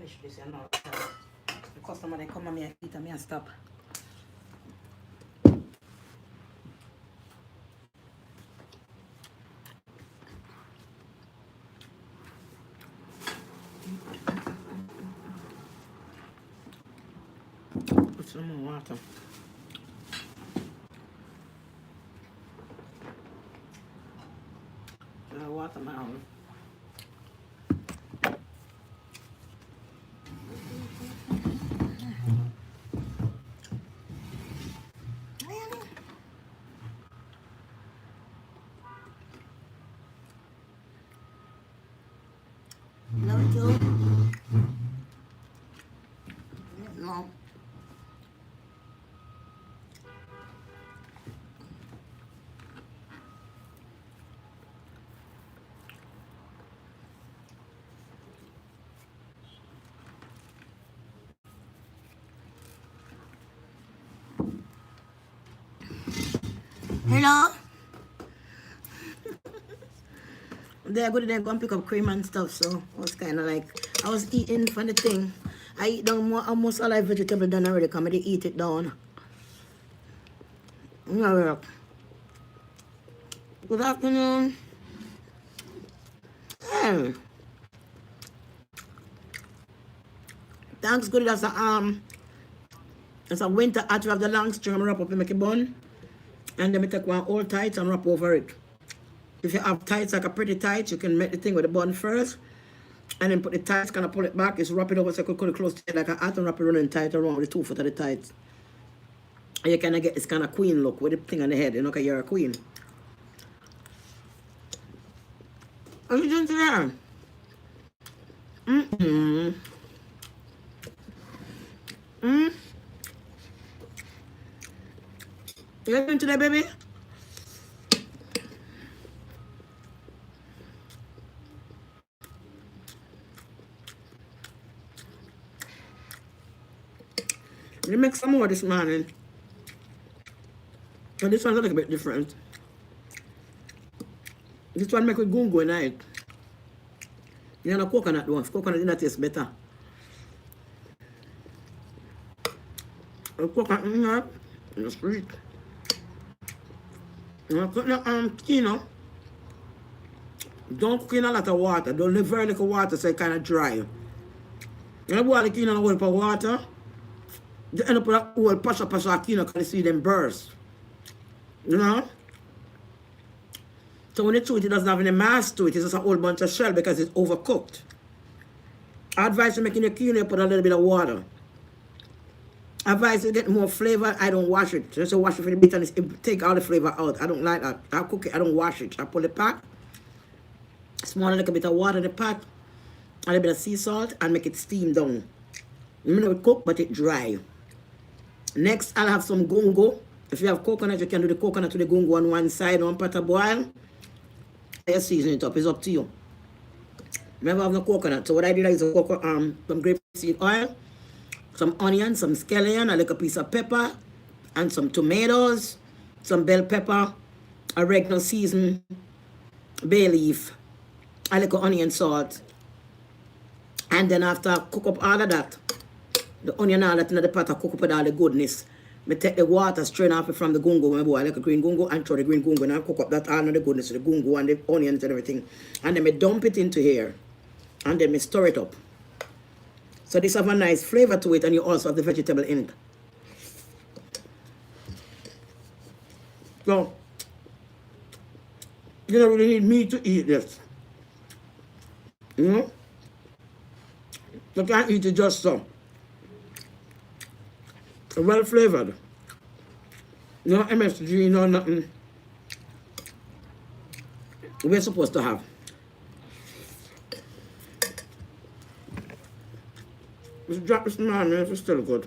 finish this, you know. The customer they come and me eat and me and stop. Put some more water. Watermelon. Love it too. No. Hello. They go there, go and pick up cream and stuff. So I was kind of like, I was eating for the thing. I eat down more, almost all my vegetable done already. Come and eat it down. Yeah. Good afternoon. Hey. Thanks, good. That's a winter after of the long string. I'm wrap up and make a bun. And then I take one old tight and wrap over it. If you have tights like a pretty tight, you can make the thing with the bun first. And then put the tights, kind of pull it back. It's wrap it over so you could cut it close to it like a hat and wrap it running tight around with the 2 foot of the tights. And you kind of get this kind of queen look with the thing on the head. You know, because you're a queen. What are you doing today? You doing today, baby? We make some more this morning. And this one's a little bit different. This one make with gungo in it. You know, coconut one. Coconut in that tastes better. The coconut in that is sweet. You know, put the quinoa. Don't cook in a lot of water. Don't leave very little water so it's kind of dry. You know, boil the quinoa and hold for water. You end up with a whole pasha of quinoa because you see them burst. You know? So when you chew it, it doesn't have any mass to it. It's just a whole bunch of shell because it's overcooked. I advise you making your quinoa, you put a little bit of water. I advise you get more flavor. I don't wash it. Just wash it for the bit and it take all the flavor out. I don't like that. I cook it, I don't wash it. I put the pot, small a little bit of water in the pot, a little bit of sea salt, and make it steam down. You know it cook, but it dry. Next, I'll have some gungo. If you have coconut, you can do the coconut to the gungo on one side, one pot of boil. You season it up. It's up to you. Never have no coconut. So what I did is some grapeseed oil, some onion, some scallion, a little piece of pepper, and some tomatoes, some bell pepper, oregano season, bay leaf, a little onion salt. And then after cook up all of that, the onion all that in the pot, I cook up with all the goodness. I take the water straight off it from the gungo, when I boil like a green gungo, and throw the green gungo, and I cook up that all of the goodness, the gungo and the onions and everything. And then I dump it into here, and then I stir it up. So this have a nice flavor to it, and you also have the vegetable in it. So, you don't really need meat to eat this. You know? You can't eat it just so. Well flavored. No MSG, no nothing. We're supposed to have. Let's drop this man, man. It's still good.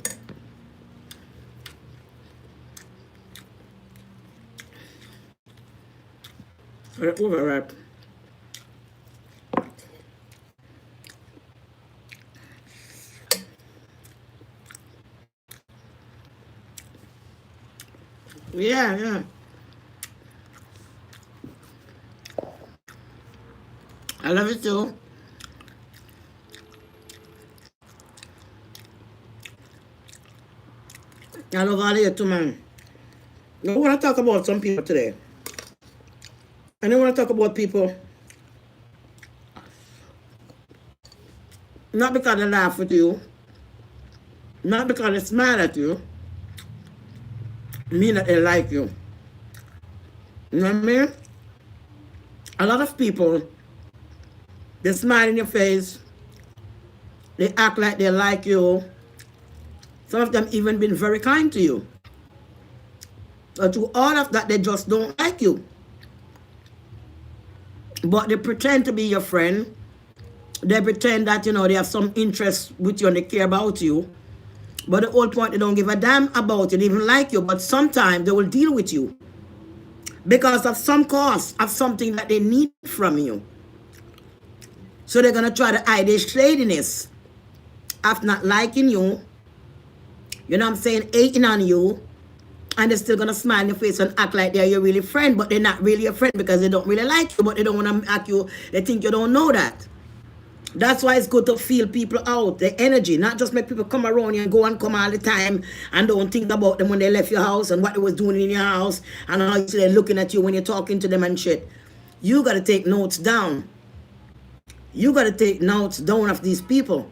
Overripe. Yeah. I love it too. I love all of you too, man. I want to talk about some people today. And I want to talk about people, not because they laugh with you, not because they smile at you, mean that they like you. You know what I mean? A lot of people, they smile in your face, they act like they like you. Some of them even been very kind to you. But to all of that, they just don't like you. But they pretend to be your friend. They pretend that, they have some interest with you and they care about you. But the whole point, they don't give a damn about you, they even like you. But sometimes they will deal with you because of some cause of something that they need from you. So they're going to try to hide their shadiness of not liking you, you know what I'm saying, hating on you, and they're still going to smile in your face and act like they're your really friend, but they're not really a friend because they don't really like you, but they don't want to act you, they think you don't know that. That's why it's good to feel people out, the energy, not just make people come around you and go and come all the time and don't think about them when they left your house and what they was doing in your house and how they're looking at you when you're talking to them and shit. You got to take notes down. You got to take notes down of these people,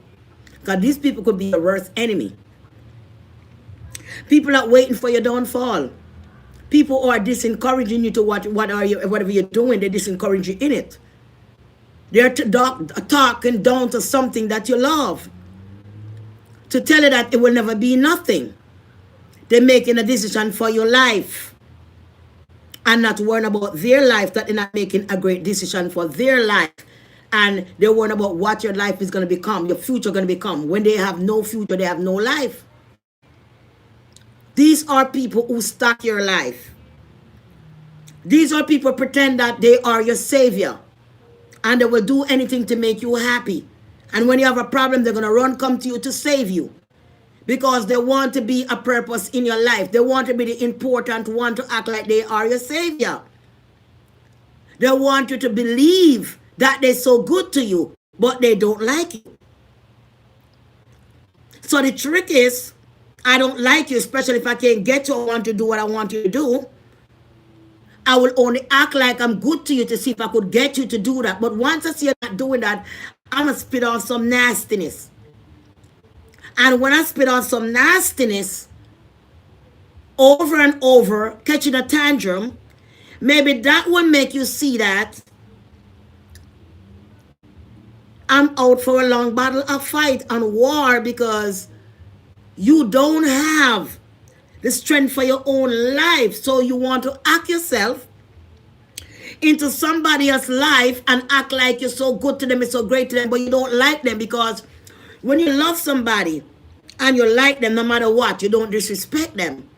because these people could be your worst enemy. People are waiting for your downfall. People who are disencouraging you to whatever you're doing, they discourage you in it. They're talking down to something that you love, to tell you that it will never be nothing. They're making a decision for your life and not worrying about their life, that they're not making a great decision for their life. And they're worrying about what your life is going to become, your future going to become. When they have no future, they have no life. These are people who start your life. These are people who pretend that they are your savior. And they will do anything to make you happy. And when you have a problem, they're going to come to you to save you. Because they want to be a purpose in your life. They want to be the important one, to act like they are your savior. They want you to believe that they're so good to you, but they don't like you. So the trick is, I don't like you, especially if I can't get you, I want to do what I want you to do. I will only act like I'm good to you to see if I could get you to do that. But once I see you not doing that, I'm going to spit off some nastiness. And when I spit off some nastiness over and over, catching a tantrum, maybe that will make you see that I'm out for a long battle, a fight, and war, because you don't have the strength for your own life. So you want to act yourself into somebody else's life and act like you're so good to them, it's so great to them, but you don't like them. Because when you love somebody and you like them, no matter what, you don't disrespect them.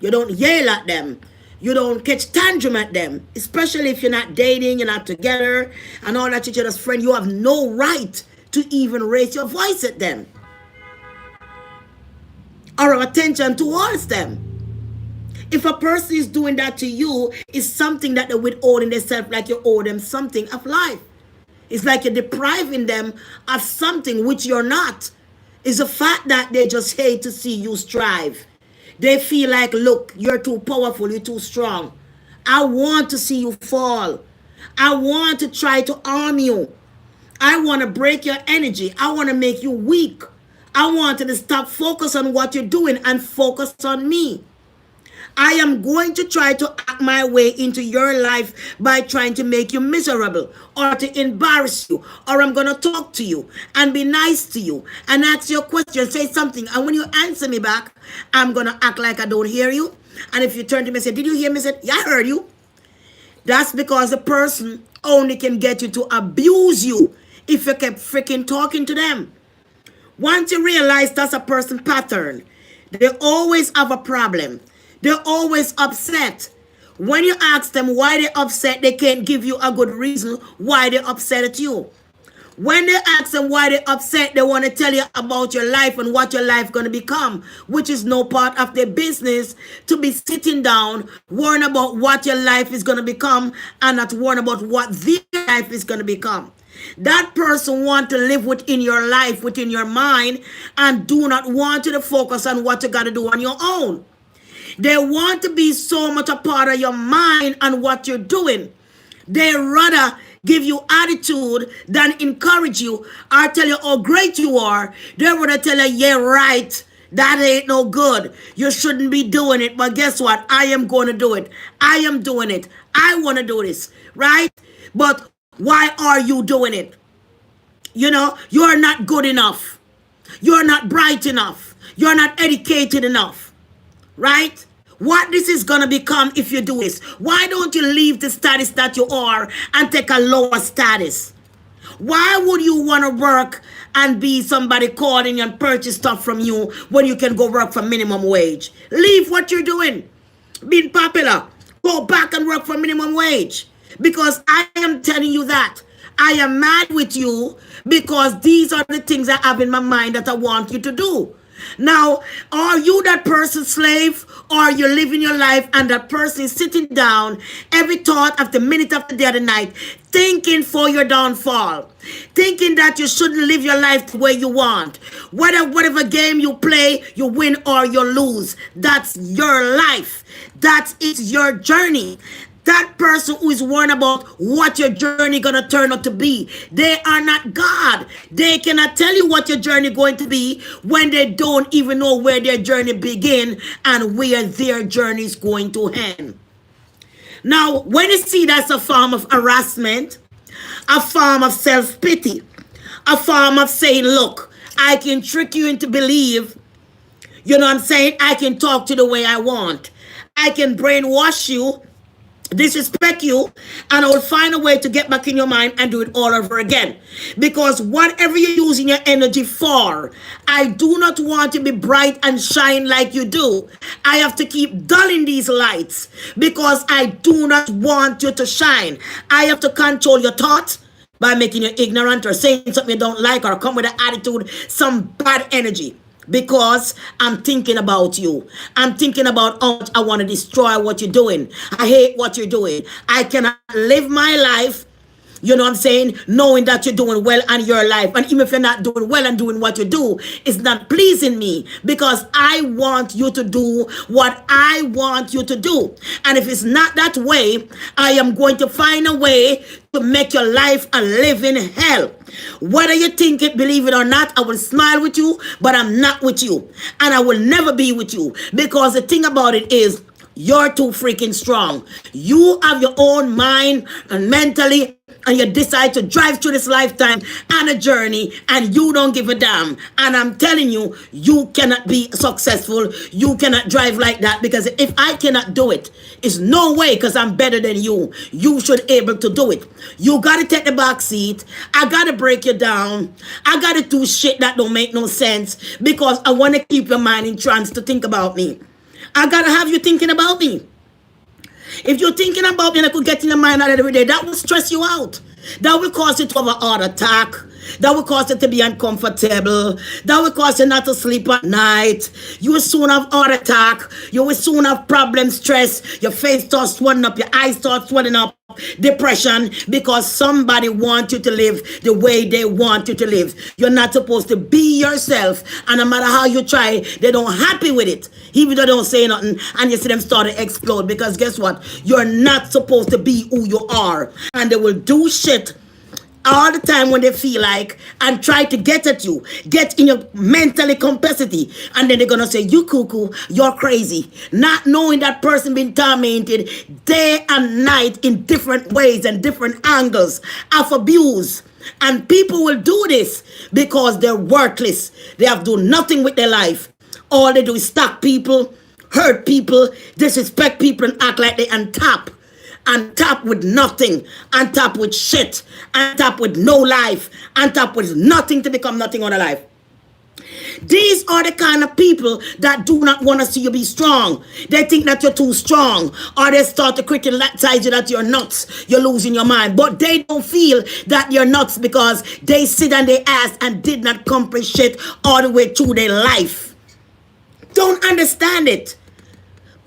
You don't yell at them. You don't catch tantrum at them. Especially if you're not dating, you're not together, and all that, you're just friend. You have no right to even raise your voice at them or attention towards them. If a person is doing that to you, it's something that they're withholding themselves, like you owe them something of life. It's like you're depriving them of something which you're not. It's the fact that they just hate to see you strive. They feel like, look, you're too powerful, you're too strong. I want to see you fall. I want to try to harm you. I want to break your energy. I want to make you weak. I want you to stop focus on what you're doing and focus on me. I am going to try to act my way into your life by trying to make you miserable or to embarrass you, or I'm going to talk to you and be nice to you and ask you a question, say something. And when you answer me back, I'm going to act like I don't hear you. And if you turn to me and say, did you hear me? I said, yeah, I heard you. That's because the person only can get you to abuse you if you kept freaking talking to them. Once you realize that's a person pattern, they always have a problem. They're always upset. When you ask them why they're upset, they can't give you a good reason why they're upset at you. When they ask them why they're upset, they want to tell you about your life and what your life going to become, which is no part of their business to be sitting down, worrying about what your life is going to become and not worrying about what their life is going to become. That person want to live within your life, within your mind, and do not want you to focus on what you got to do on your own. They want to be so much a part of your mind and what you're doing. They rather give you attitude than encourage you or tell you how great you are. They rather tell you, yeah, right, that ain't no good. You shouldn't be doing it. But guess what? I am going to do it. I am doing it. I want to do this, right? But why are you doing it? You know, you're not good enough. You're not bright enough. You're not educated enough, right? What this is going to become if you do this. Why don't you leave the status that you are and take a lower status? Why would you want to work and be somebody calling you and purchase stuff from you when you can go work for minimum wage? Leave what you're doing. Being popular. Go back and work for minimum wage. Because I am telling you that. I am mad with you because these are the things I have in my mind that I want you to do. Now, are you that person's slave, or are you living your life and that person is sitting down every thought of the minute of the day of the night, thinking for your downfall, thinking that you shouldn't live your life the way you want? Whatever game you play, you win or you lose. That's your life. That is your journey. That person who is worried about what your journey gonna turn out to be, they are not God. They cannot tell you what your journey going to be when they don't even know where their journey begin and where their journey is going to end. Now, when you see that's a form of harassment, a form of self-pity, a form of saying, look, I can trick you into believe, you know what I'm saying? I can talk to the way I want. I can brainwash you, disrespect you, and I will find a way to get back in your mind and do it all over again. Because whatever you're using your energy for, I do not want you to be bright and shine like you do. I have to keep dulling these lights because I do not want you to shine. I have to control your thoughts by making you ignorant or saying something you don't like or come with an attitude, some bad energy. Because I'm thinking about you. I'm thinking about how much I want to destroy what you're doing. I hate what you're doing. I cannot live my life, you know what I'm saying, knowing that you're doing well in your life. And even if you're not doing well and doing what you do, it's not pleasing me because I want you to do what I want you to do. And if it's not that way, I am going to find a way to make your life a living hell. Whether you think it, believe it or not, I will smile with you, but I'm not with you. And I will never be with you. Because the thing about it is, you're too freaking strong. You have your own mind and mentally, and you decide to drive through this lifetime and a journey, and you don't give a damn. And I'm telling you, you cannot be successful. You cannot drive like that, because if I cannot do it, it's no way, because I'm better than you. You should able to do it. You got to take the back seat. I got to break you down. I got to do shit that don't make no sense, because I want to keep your mind in trance to think about me. I got to have you thinking about me. If you're thinking about me and I could get in your mind every day, that will stress you out. That will cause you to have a heart attack. That will cause you to be uncomfortable. That will cause you not to sleep at night. You will soon have heart attack. You will soon have problem, stress. Your face starts swelling up. Your eyes start swelling up. Depression, because somebody wants you to live the way they want you to live. You're not supposed to be yourself, and no matter how you try, they don't happy with it. Even though they don't say nothing, and you see them start to explode, because guess what? You're not supposed to be who you are, and they will do shit all the time when they feel like and try to get at you, get in your mentally capacity, and then they're gonna say, you cuckoo, you're crazy, not knowing that person been tormented day and night in different ways and different angles of abuse. And people will do this because they're worthless. They have to do nothing with their life. All they do is stalk people, hurt people, disrespect people, and act like they on top. And top with nothing, and top with shit, and top with no life, and top with nothing to become nothing on a life. These are the kind of people that do not want to see you be strong. They think that you're too strong, or they start to criticize you that you're nuts, you're losing your mind. But they don't feel that you're nuts because they sit on their ass and did not accomplish shit all the way through their life. Don't understand it.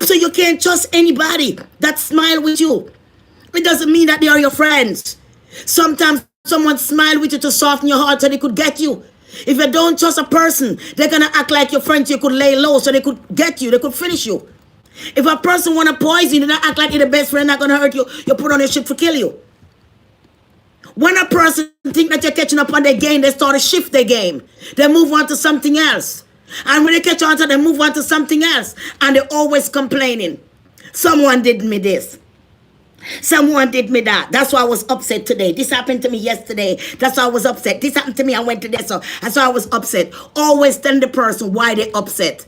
So you can't trust anybody that smile with you. It doesn't mean that they are your friends. Sometimes someone smile with you to soften your heart so they could get you. If you don't trust a person, they're going to act like your friend so you could lay low so they could get you. They could finish you. If a person want to poison you, they act like you're the best friend, not going to hurt you. You put on your ship to kill you. When a person think that you're catching up on their game, they start to shift their game. They move on to something else. And when they catch on to they move on to something else. And they're always complaining. Someone did me this. Someone did me that. That's why I was upset today. This happened to me yesterday. That's why I was upset. This happened to me. I went to this. So that's why I was upset. Always tell the person why they're upset.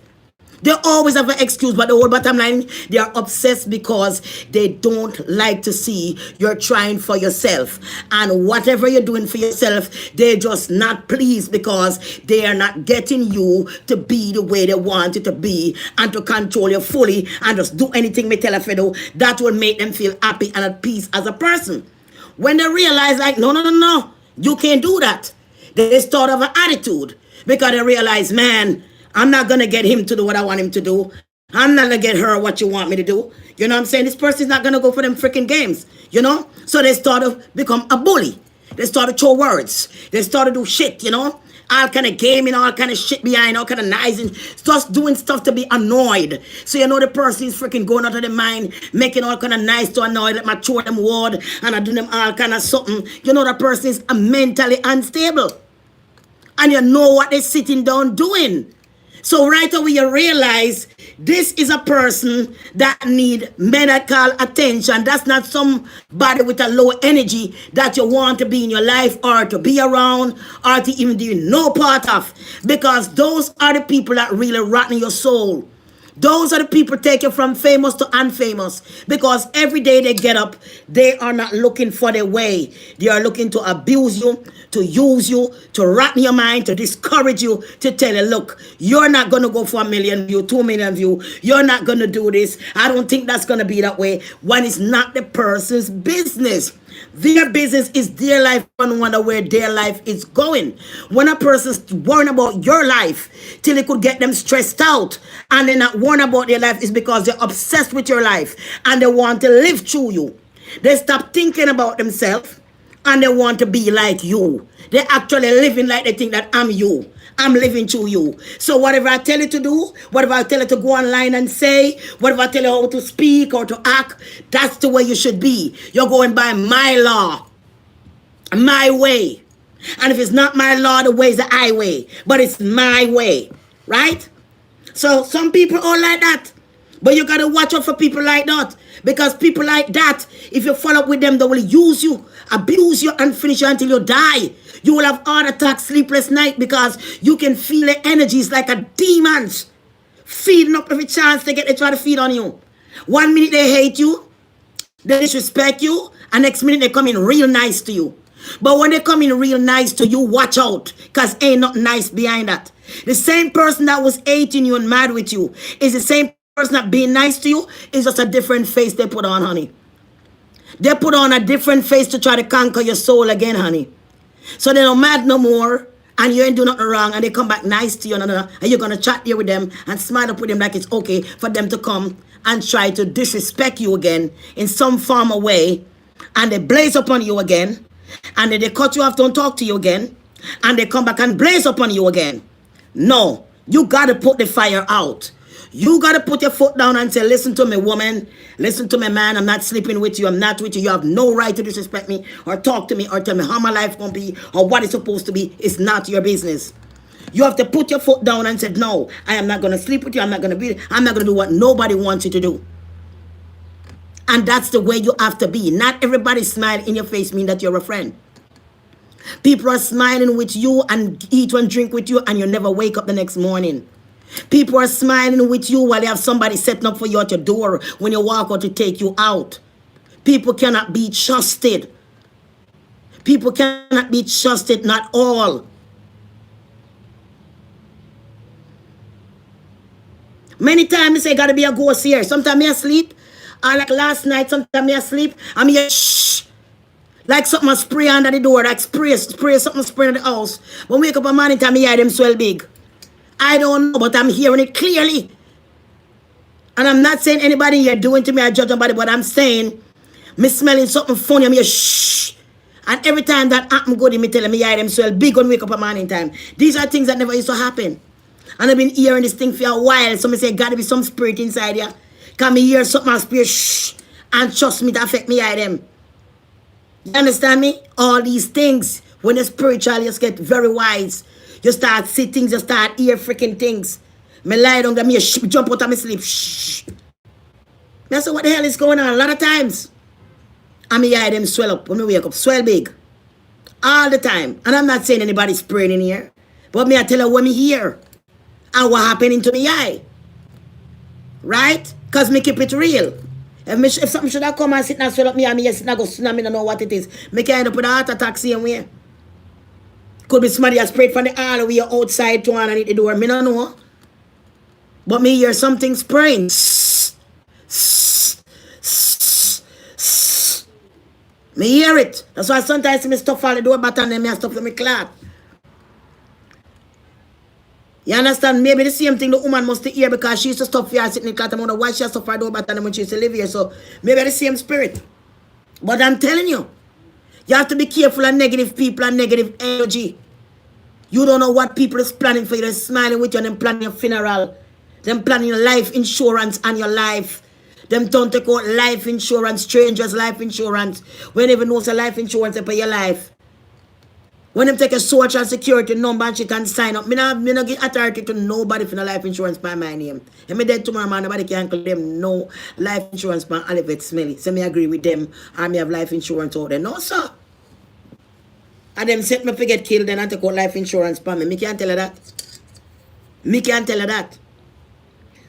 They always have an excuse, but the whole bottom line, they are obsessed because they don't like to see you're trying for yourself. And whatever you're doing for yourself, they're just not pleased because they are not getting you to be the way they want you to be and to control you fully and just do anything they tell you to do. That will make them feel happy and at peace as a person. When they realize like, no, you can't do that. They start of an attitude because they realize, man, I'm not going to get him to do what I want him to do. I'm not going to get her what you want me to do. You know what I'm saying? This person's not going to go for them freaking games. You know? So they start to become a bully. They start to throw words. They start to do shit, you know? All kind of gaming, all kind of shit behind, all kind of nice, and just doing stuff to be annoyed. So you know the person is freaking going out of their mind, making all kind of nice to annoy them, I throw them word, and I do them all kind of something. You know the person is mentally unstable. And you know what they're sitting down doing. So right away you realize this is a person that need medical attention. That's not somebody with a low energy that you want to be in your life or to be around or to even do no part of. Because those are the people that really rotten your soul. Those are the people take you from famous to unfamous. Because every day they get up, they are not looking for their way. They are looking to abuse you, to use you, to rotten your mind, to discourage you, to tell you, look, you're not going to go for 1 million view, 2 million view. You're not going to do this. I don't think that's going to be that way. When it's not the person's business. Their business is their life and wonder where their life is going. When a person's worrying about your life till it could get them stressed out and they're not worrying about their life is because they're obsessed with your life and they want to live through you. They stop thinking about themselves and they want to be like you. They're actually living like they think that I'm you. I'm living through you. So whatever I tell you to do, whatever I tell you to go online and say, whatever I tell you how to speak or to act, that's the way you should be. You're going by my law, my way. And if it's not my law, the way is the highway. But it's my way, right? So some people are like that. But you got to watch out for people like that. Because people like that, if you follow up with them, they will use you, abuse you, and finish you until you die. You will have heart attacks, sleepless night, because you can feel the energies like a demons feeding up every chance they get. They try to feed on you. 1 minute they hate you, they disrespect you, and next minute they come in real nice to you. But when they come in real nice to you, watch out, because ain't nothing nice behind that. The same person that was hating you and mad with you is the same person that being nice to you. Is just a different face they put on, honey. They put on a different face to try to conquer your soul again, honey. So they're not mad no more, and you ain't do nothing wrong, and they come back nice to you, and you're going to chat here with them and smile up with them like it's okay for them to come and try to disrespect you again in some form of way, and they blaze upon you again, and then they cut you off, don't talk to you again, and they come back and blaze upon you again. No, you got to put the fire out. You got to put your foot down and say, listen to me, woman. Listen to me, man. I'm not sleeping with you. I'm not with you. You have no right to disrespect me or talk to me or tell me how my life going to be or what it's supposed to be. It's not your business. You have to put your foot down and say, no, I am not going to sleep with you. I'm not going to do what nobody wants you to do. And that's the way you have to be. Not everybody smile in your face mean that you're a friend. People are smiling with you and eat and drink with you, and you never wake up the next morning. People are smiling with you while they have somebody setting up for you at your door when you walk out to take you out. People cannot be trusted. People cannot be trusted, not all. Many times I say, gotta be a ghost here. Sometimes I sleep. Or like last night, sometimes I sleep. I'm here, shh. Like something spray under the door, like spray in the house. When we wake up a morning time, I hear them swell big. I don't know, but I'm hearing it clearly. And I'm not saying anybody here doing to me, I judge nobody, but I'm saying, me smelling something funny, I'm here, shh. And every time that happen good, me tell me, yeah, them swell big when wake up at morning time. These are things that never used to happen. And I've been hearing this thing for a while. So me say, gotta be some spirit inside you. Can me hear something and spirit, shh, and trust me to affect me, I them. You understand me? All these things, when you're spiritual, you just get very wise. You start see things, you start hear freaking things. Me lie down, me jump out of my sleep. Shh. Me say, what the hell is going on? A lot of times. And me hear them swell up when we wake up. Swell big. All the time. And I'm not saying anybody's praying in here. But me I tell you what me hear. And what happening to me eye. Right? Because me keep it real. If something should have come and sit and swell up me and me sit and go snap, me don't know what it is. Me can end up with a heart attack same way. Could be somebody has sprayed from the hallway outside to underneath the door. Me don't know. But me hear something spraying. Me hear it. That's why sometimes me stuff all the door button and me stuff for me clap. You understand? Maybe the same thing the woman must hear because she used to stop here sitting in the clat. I wonder why she has to door button when she used to live here. So maybe the same spirit. But I'm telling you, you have to be careful of negative people and negative energy. You don't know what people is planning for you. They're smiling with you and them planning your funeral. Them planning your life insurance and your life. Them don't take out life insurance, strangers' life insurance. When they even know it's a life insurance they pay your life. When them take a social security number and shit and sign up, me not give authority to nobody for no life insurance by my name. And me dead tomorrow, man, nobody can claim no life insurance by Olivet Smelly. So me agree with them and me have life insurance out there. No, sir. And them set me to get killed and I take out life insurance by me. Me can't tell you that. Me can't tell you that.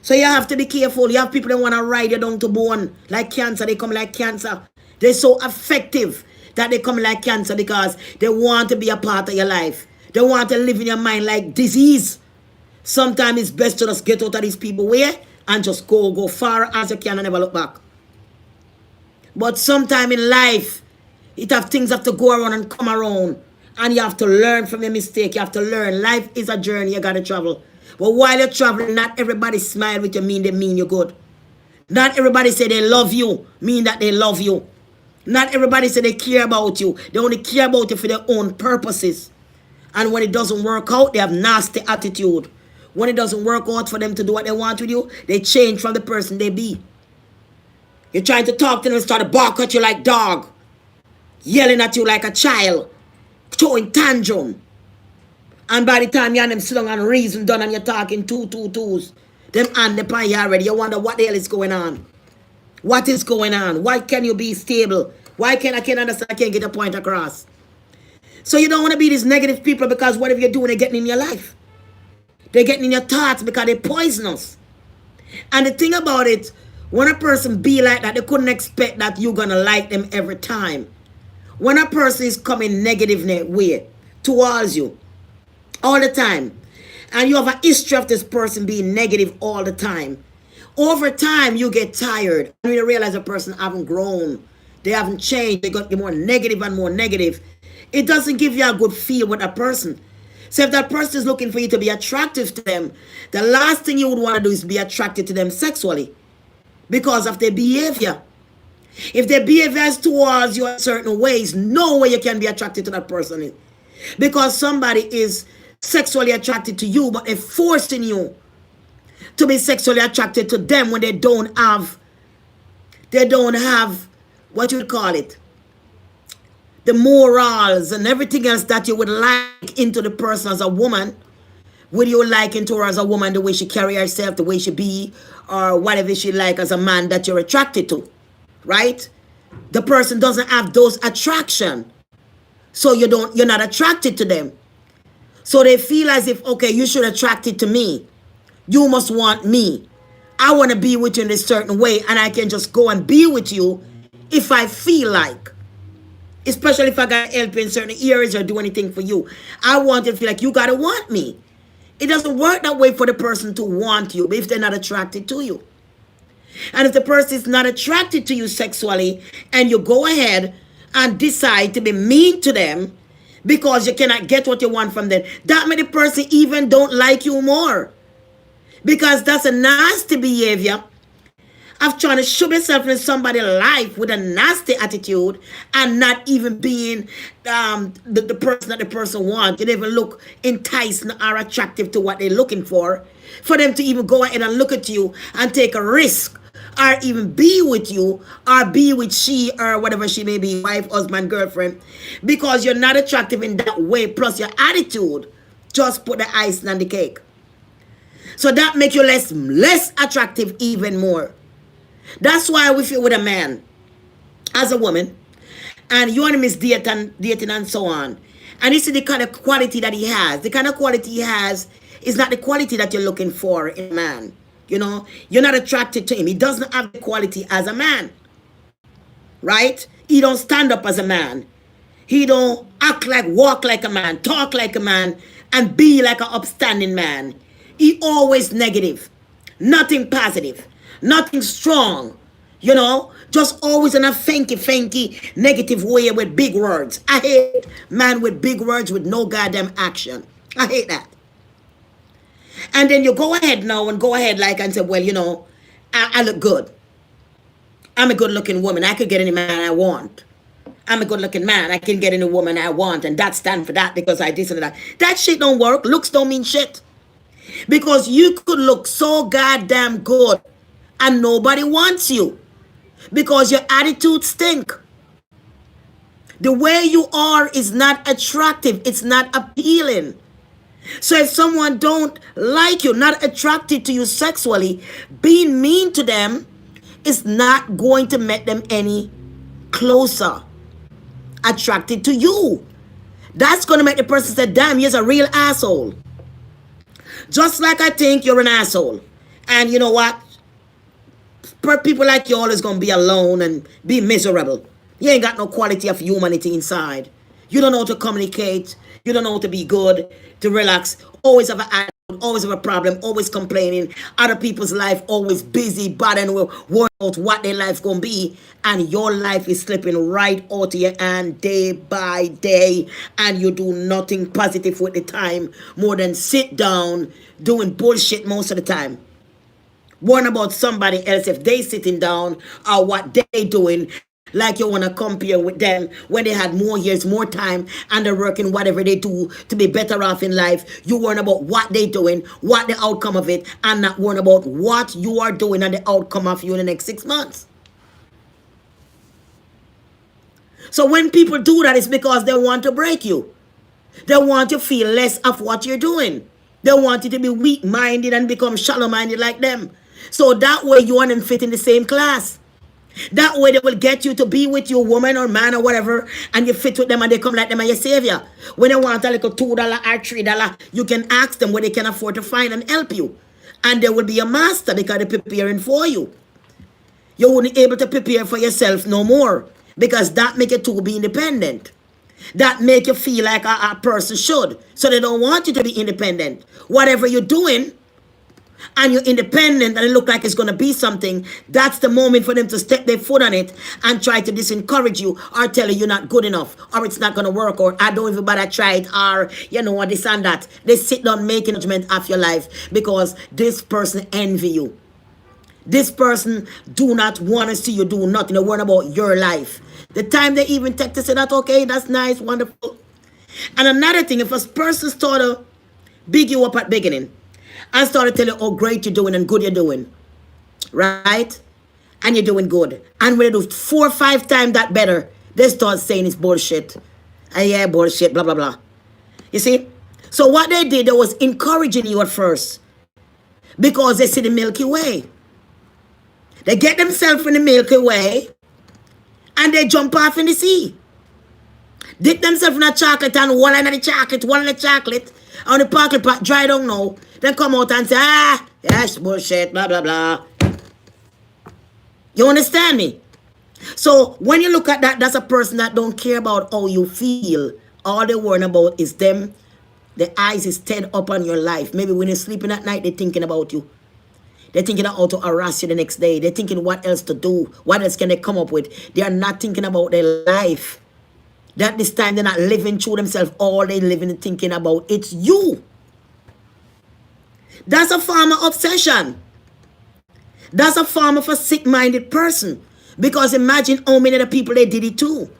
So you have to be careful. You have people that want to ride you down to bone. Like cancer, they come like cancer. They're so effective that they come like cancer because they want to be a part of your life. They want to live in your mind like disease. Sometimes it's best to just get out of these people way and just go far as you can and never look back. But sometime in life, things have to go around and come around. And you have to learn from your mistake. You have to learn. Life is a journey. You got to travel. But while you're traveling, not everybody smile with you mean they mean you good. Not everybody say they love you mean that they love you. Not everybody say they care about you. They only care about you for their own purposes. And when it doesn't work out, they have nasty attitude. When it doesn't work out for them to do what they want with you, they change from the person they be. You're trying to talk to them and start to bark at you like dog. Yelling at you like a child. Throwing tantrum. And by the time you and them sit down and reason done and you're talking twos, them and the pie already, you wonder what the hell is going on. What is going on? Why can you be stable? Why can't I can't understand? I can't get a point across. So you don't want to be these negative people because whatever you're doing, they're getting in your life. They're getting in your thoughts because they're poisonous. And the thing about it, when a person be like that, they couldn't expect that you're going to like them every time. When a person is coming negative way towards you all the time, and you have a history of this person being negative all the time, over time you get tired and you realize a person haven't grown, they haven't changed, they got more negative and more negative. It doesn't give you a good feel with a person. So if that person is looking for you to be attractive to them, the last thing you would want to do is be attracted to them sexually because of their behavior. If their behavior is towards you in certain ways, no way you can be attracted to that person. Because somebody is sexually attracted to you, but they're forcing you to be sexually attracted to them when they don't have, what you would call it, the morals and everything else that you would like into the person as a woman. Would you like into her as a woman, the way she carry herself, the way she be, or whatever she like as a man that you're attracted to, right? The person doesn't have those attraction, so you're not attracted to them. So they feel as if, okay, you should attracted to me. You must want me. I want to be with you in a certain way, and I can just go and be with you if I feel like. Especially if I got to help you in certain areas or do anything for you. I want you to feel like you got to want me. It doesn't work that way for the person to want you if they're not attracted to you. And if the person is not attracted to you sexually and you go ahead and decide to be mean to them because you cannot get what you want from them, that many person even don't like you more. Because that's a nasty behavior. of trying to shove yourself in somebody's life with a nasty attitude and not even being the person that the person wants. You don't even look enticing or attractive to what they're looking for them to even go ahead and look at you and take a risk or even be with you or be with she or whatever she may be, wife, husband, girlfriend, because you're not attractive in that way. Plus your attitude just put the icing on the cake. So that makes you less attractive even more. That's why if you're with a man as a woman and you want to miss dating and so on, and you see the kind of quality that he has, the kind of quality he has is not the quality that you're looking for in a man. You know, you're not attracted to him. He doesn't have the quality as a man, right? He don't stand up as a man. He don't walk like a man, talk like a man, and be like an upstanding man. He always negative, nothing positive, nothing strong, you know, just always in a fanky negative way with big words. I hate man with big words with no goddamn action. I hate that. And then you go ahead now and go ahead like and say, well, you know, I look good. I'm a good looking woman. I could get any man I want. I'm a good looking man. I can get any woman I want. And that stand for that because I this and that. That shit don't work. Looks don't mean shit. Because you could look so goddamn good and nobody wants you. Because your attitude stink. The way you are is not attractive. It's not appealing. So if someone don't like you, not attracted to you sexually, being mean to them is not going to make them any closer attracted to you. That's going to make the person say, damn, he's a real asshole. Just like I think you're an asshole. And you know what? People like you always going to be alone and be miserable. You ain't got no quality of humanity inside. You don't know how to communicate. You don't know how to be good, to relax. Always have an attitude, always have a problem, always complaining. Other people's life always busy, bothering with worrying about what their life's going to be. And your life is slipping right out of your hand day by day. And you do nothing positive with the time more than sit down doing bullshit most of the time. Worrying about somebody else if they sitting down or what they doing. Like you want to compare with them when they had more years, more time, and they're working whatever they do to be better off in life. You worry about what they're doing, what the outcome of it, and not worrying about what you are doing and the outcome of you in the next 6 months. So when people do that, it's because they want to break you. They want you to feel less of what you're doing. They want you to be weak-minded and become shallow-minded like them. So that way you and them fit in the same class. That way they will get you to be with your woman or man or whatever, and you fit with them and they come like them and your savior. When they want a little $2 or $3, you can ask them what they can afford to find and help you. And they will be a master because they're preparing for you. You wouldn't be able to prepare for yourself no more because that make you to be independent. That make you feel like a person should. So they don't want you to be independent. Whatever you're doing, and you're independent and it look like it's going to be something, that's the moment for them to step their foot on it and try to disencourage you or tell you you're not good enough or it's not going to work or I don't even bother try it or you know this and that. They sit down making judgment of your life because this person envy you. This person do not want to see you do nothing. They worry about your life. The time they even take to say that, okay, that's nice, wonderful. And another thing, if a person start to big you up at beginning, and start to tell you how great you're doing and good you're doing. Right? And you're doing good. And when they do 4 or 5 times that better, they start saying it's bullshit. Yeah, bullshit, blah, blah, blah. You see? So what they did, they was encouraging you at first. Because they see the Milky Way. They get themselves in the Milky Way. And they jump off in the sea. Dip themselves in a chocolate and one in the chocolate, one in the chocolate. On the parking pot, dry down now. Then come out and say, yes, bullshit, blah, blah, blah. You understand me? So when you look at that, that's a person that don't care about how you feel. All they worry about is them. The eyes is dead up on your life. Maybe when you're sleeping at night, they're thinking about you. They're thinking of how to harass you the next day. They're thinking what else to do. What else can they come up with? They are not thinking about their life. That this time they're not living through themselves. All they living and thinking about, it's you. That's a form of obsession. That's a form of a sick-minded person. Because imagine how many of the people they did it to.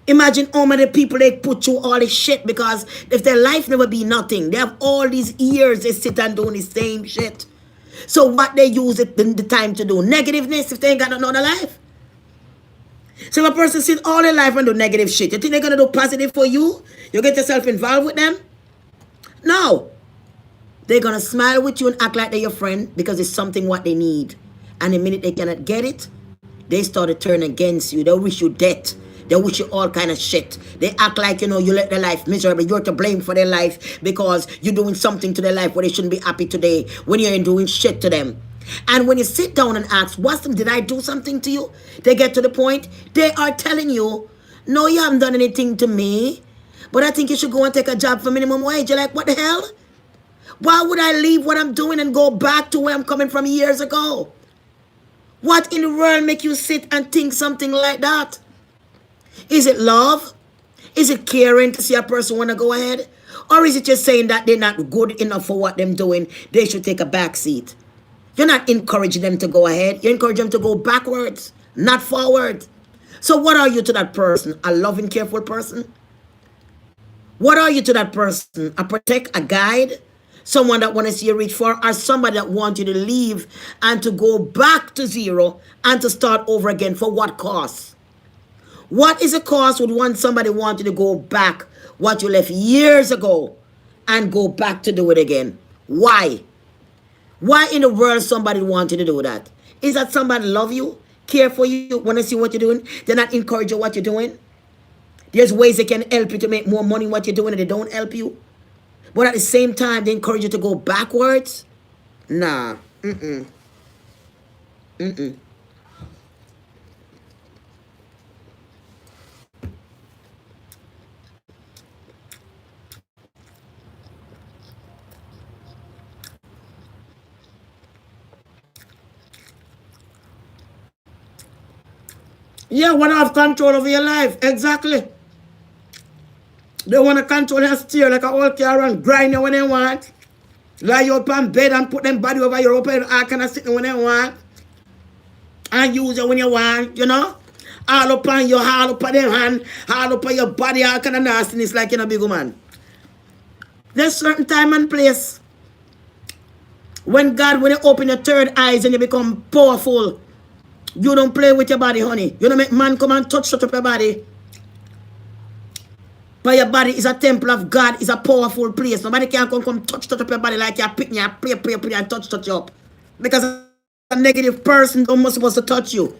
Imagine how many people they put through all this shit, because if their life never be nothing, they have all these years they sit and doing the same shit. So what they use the time to do? Negativeness if they ain't got another life. So if a person sit all their life and do negative shit, you think they're going to do positive for you? You get yourself involved with them? No. They're going to smile with you and act like they're your friend because it's something what they need. And the minute they cannot get it, they start to turn against you. They wish you dead. They wish you all kind of shit. They act like, you let their life miserable. You're to blame for their life because you're doing something to their life where they shouldn't be happy today when you ain't doing shit to them. And when you sit down and ask, did I do something to you? They get to the point, they are telling you, no, you haven't done anything to me, but I think you should go and take a job for minimum wage. You're like, what the hell? Why would I leave what I'm doing and go back to where I'm coming from years ago? What in the world make you sit and think something like that? Is it love? Is it caring to see a person want to go ahead? Or is it just saying that they're not good enough for what they're doing? They should take a back seat. You're not encouraging them to go ahead. You encourage them to go backwards, not forward. So what are you to that person? A loving, careful person? What are you to that person? A protect, a guide? Someone that want to see you reach for? Or somebody that wants you to leave and to go back to zero and to start over again? For what cost? What is the cost would want somebody want you to go back what you left years ago and go back to do it again? Why? Why in the world somebody want you to do that? Is that somebody love you, care for you, want to see what you're doing? They're not encourage you what you're doing? There's ways they can help you to make more money what you're doing and they don't help you. But at the same time, they encourage you to go backwards? Nah. Mm-mm. Mm-mm. Yeah, want to have control over your life. Exactly. They want to control and steer like a old car and grind you when they want. Lie you up on bed and put them body over your open and all kind of sitting when they want. And use it when you want, All up on you, all up on them hand, all up on your body, all kind of nastiness like a big woman. There's certain time and place. When you open your third eyes and you become powerful, you don't play with your body, honey. You don't make man come and touch up your body. But your body is a temple of God, is a powerful place. Nobody can come touch up your body like you're picking your play and touch you up. Because a negative person don't supposed to touch you.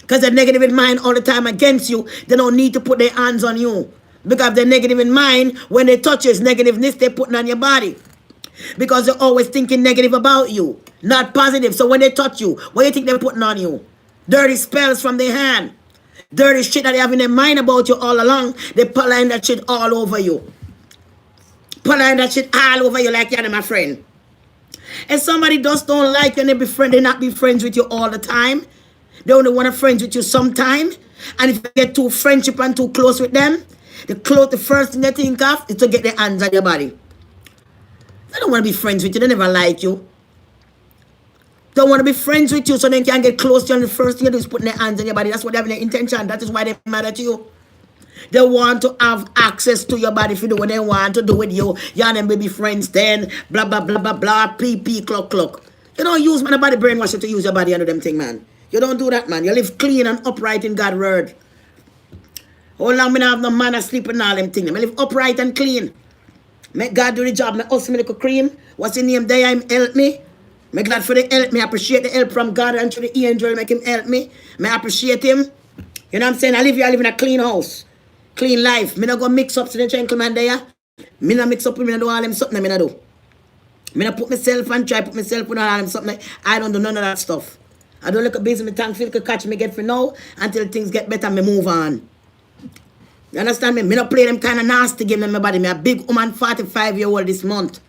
Because they're negative in mind all the time against you. They don't need to put their hands on you. Because they're negative in mind, when they touch you, it's negativeness they're putting on your body. Because they're always thinking negative about you, not positive. So when they touch you, what do you think they're putting on you? Dirty spells from their hand. Dirty shit that they have in their mind about you all along. They pulling that shit all over you. Pulling that shit all over you like you're my friend. And somebody just don't like you and they not be friends with you all the time. They only want to friends with you sometime. And if you get too friendship and too close with them, the first thing they think of is to get their hands on your body. They don't want to be friends with you. They never like you. Don't want to be friends with you so they can get close to you, and the first thing you do is putting their hands on your body. That's what they have in their intention. That is why they're mad at you. They want to have access to your body if you do what they want to do with you. You and them will be friends then. Blah, blah, blah, blah, blah. Pee, clock. You don't use man body brainwash to use your body and do them thing, man. You don't do that, man. You live clean and upright in God's word. How long me not have no man asleep and all them things? I live upright and clean. Make God do the job. My husband little cream. What's his name there? Him help me. I'm glad for the help. Me appreciate the help from God and through the angel make him help me. I appreciate him. You know what I'm saying? I live in a clean house. Clean life. Me not go mix up to the gentleman there. Me not mix up with me. I do all them something. Me not do. Me not put myself and try put myself with all them something. I don't do none of that stuff. I don't look at business. Me thankful to catch me get for now until things get better. Me move on. You understand me? Me not play them kind of nasty game in my body. Me a big woman, 45-year-old this month.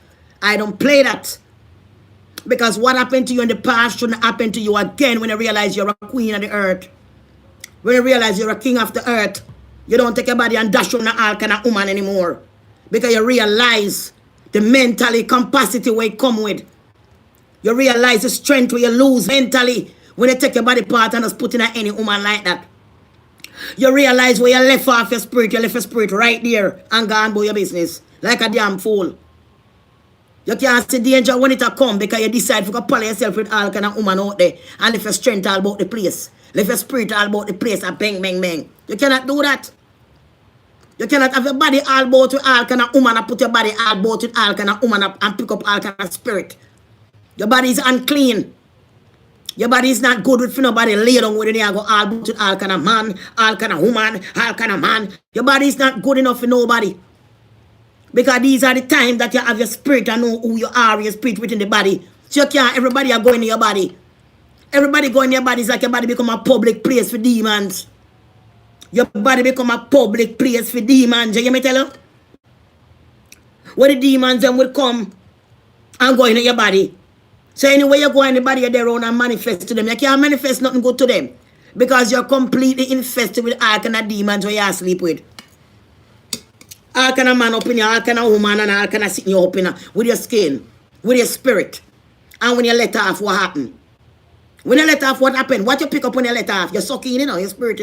I don't play that. Because what happened to you in the past shouldn't happen to you again when you realize you're a queen of the earth. When you realize you're a king of the earth, you don't take your body and dash on all kind of woman anymore. Because you realize the mental capacity where it come with. You realize the strength where you lose mentally when you take your body part and just put in any woman like that. You realize where you left off your spirit, you left your spirit right there and gone about your business like a damn fool. You can't see danger when it a come because you decide to follow yourself with all kind of woman out there and leave your strength all about the place. Leave your spirit all about the place and bang, bang, bang. You cannot do that. You cannot have your body all about with all kind of woman and put your body all about with all kind of woman and pick up all kind of spirit. Your body is unclean. Your body is not good with nobody lay down with it and go all about with all kind of man, all kind of woman, all kind of man. Your body is not good enough for nobody. Because these are the times that you have your spirit and know who you are, your spirit within the body. So you can't, everybody are going in your body. Everybody going in your body is like your body become a public place for demons. Your body become a public place for demons. You hear me tell you? Where the demons then will come and go into your body. So anyway you go in the body of their own and manifest to them. You can't manifest nothing good to them. Because you're completely infested with all kind of demons where you are sleep with. All kind of man up in you, all kind of woman and all kind of sitting you up in you, with your skin, with your spirit. And when you let off, what happened? When you let off, what happened? What you pick up when you let off? You're sucking, your spirit,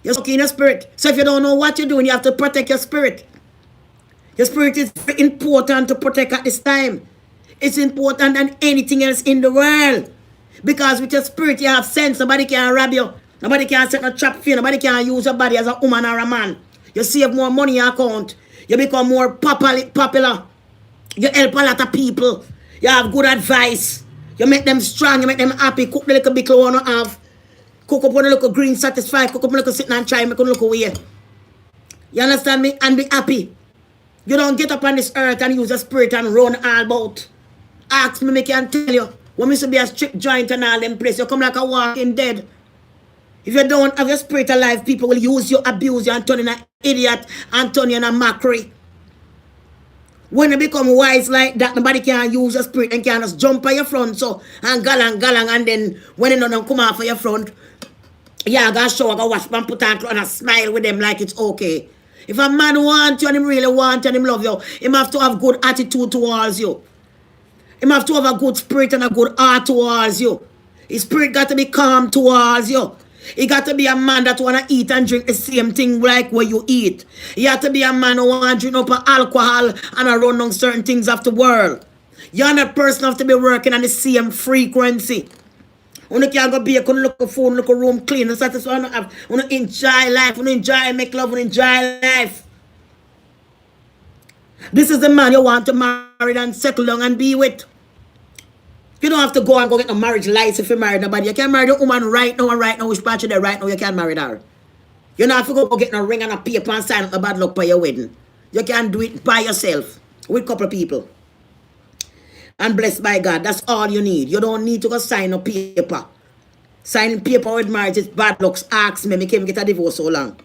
You're sucking your spirit. So if you don't know what you're doing, you have to protect your spirit. Your spirit is very important to protect at this time. It's important than anything else in the world. Because with your spirit, you have sense. Nobody can rob you. Nobody can set no trap for you. Nobody can use your body as a woman or a man. You save more money in your account. You become more popular. You help a lot of people. You have good advice. You make them strong. You make them happy. Cook the little bit you want to have. Cook up one little green satisfied. Cook up one little sitting and try. Make one little way. You understand me? And be happy. You don't get up on this earth and use a spirit and run all about. Ask me, I can tell you. When we used to be a strict joint and all them place, you come like a walking dead. If you don't have your spirit alive, people will use you, abuse you, and turn you an idiot and turn you in a mockery. When you become wise like that, nobody can use your spirit and can just jump on your front so and galang, and then when you don't come off of your front, yeah, go shower, go wash and put on clothes and smile with them like it's okay. If a man wants you and him really want you and him love you, him have to have good attitude towards you. Him have to have a good spirit and a good heart towards you. His spirit got to be calm towards you. He got to be a man that want to eat and drink the same thing like what you eat. He have to be a man who want to drink up alcohol and run on certain things of the world. You and that person have to be working on the same frequency. When you can't go be, you can look at phone, look at room clean, and satisfy, when you enjoy life, when you enjoy, make love, when you enjoy life. This is the man you want to marry and settle down and be with. You don't have to go and go get a marriage license if you marry nobody. You can marry the woman right now, which part you there right now, you can marry her. You don't have to go get a ring and a paper and sign up a bad luck for your wedding. You can do it by yourself with a couple of people. And blessed by God, that's all you need. You don't need to go sign a paper. Signing paper with marriage is bad luck. Ask me can't get a divorce so long.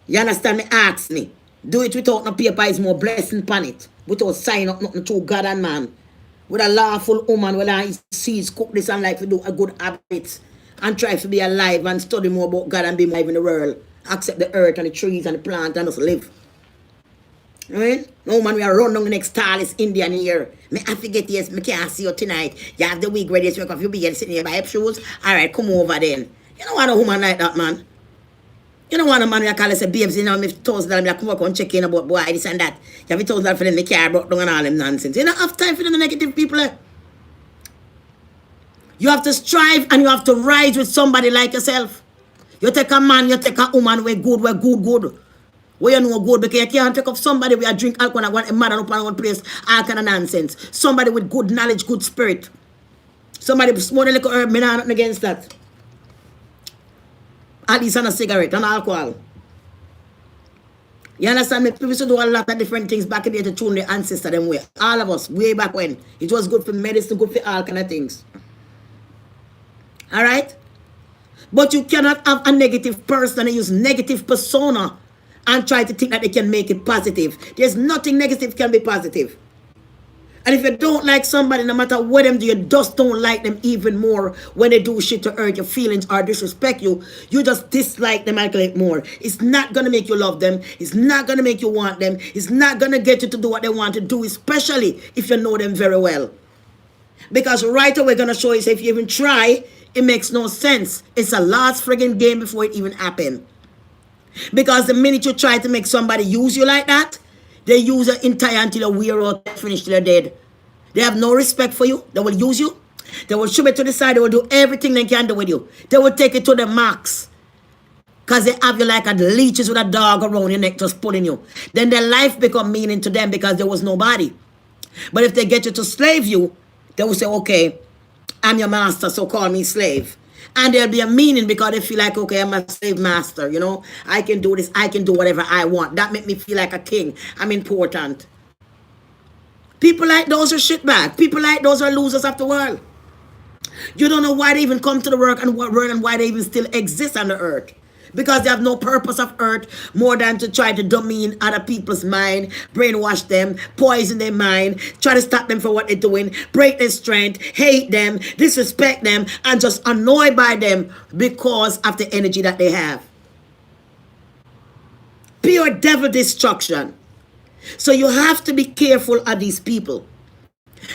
You understand me? Ask me. Do it without no paper is more blessing upon it. Without sign up nothing to God and man. With a lawful woman where he sees cook this and like to do a good habits and try to be alive and study more about God and be alive in the world. Accept the earth and the trees and the plant and just live. You know what I mean? No man, we are run down the next tallest Indian here. I forget, yes, I can't see you tonight. You have the wig ready to work off. You be here sitting here by your shoes. Alright, come over then. You don't want a woman like that, man. You don't want a man who call us a babes, you know, me $1,000, I come work and check in about boy, this and that. You have $1,000 for them, the car broke down and all them nonsense. You don't have time for them negative people. You have to strive and you have to rise with somebody like yourself. You take a man, you take a woman, we're good. Where you know good, because you can't take up somebody where you drink alcohol and want a man up on one place, all kind of nonsense. Somebody with good knowledge, good spirit. Somebody smoke a little herb, me not nothing against that. At least on a cigarette and alcohol. You understand me? People used to do a lot of different things back in the day to tune the ancestor them way. All of us, way back when. It was good for medicine, good for all kind of things. Alright? But you cannot have a negative person and use negative persona and try to think that they can make it positive. There's nothing negative can be positive. And if you don't like somebody, no matter what them do, you just don't like them even more when they do shit to hurt your feelings or disrespect you. You just dislike them and collect more. It's not going to make you love them. It's not going to make you want them. It's not going to get you to do what they want to do, especially if you know them very well. Because right away gonna show you, say, if you even try, it makes no sense. It's a last friggin' game before it even happen. Because the minute you try to make somebody use you like that, they use you entire until you wear out, finish till they're dead. They have no respect for you. They will use you. They will shove it to the side. They will do everything they can do with you. They will take it to the max. Because they have you like a leeches with a dog around your neck just pulling you. Then their life become meaning to them because there was nobody. But if they get you to slave you, they will say, okay, I'm your master, so call me slave. And there'll be a meaning because they feel like, okay, I'm a slave master, you know. I can do this. I can do whatever I want. That make me feel like a king. I'm important. People like those are shitbag. People like those are losers of the world. You don't know why they even come to the world and why they even still exist on the earth. Because they have no purpose of earth more than to try to demean other people's mind, brainwash them, poison their mind, try to stop them from what they're doing, break their strength, hate them, disrespect them, and just annoyed by them because of the energy that they have. Pure devil destruction. So you have to be careful of these people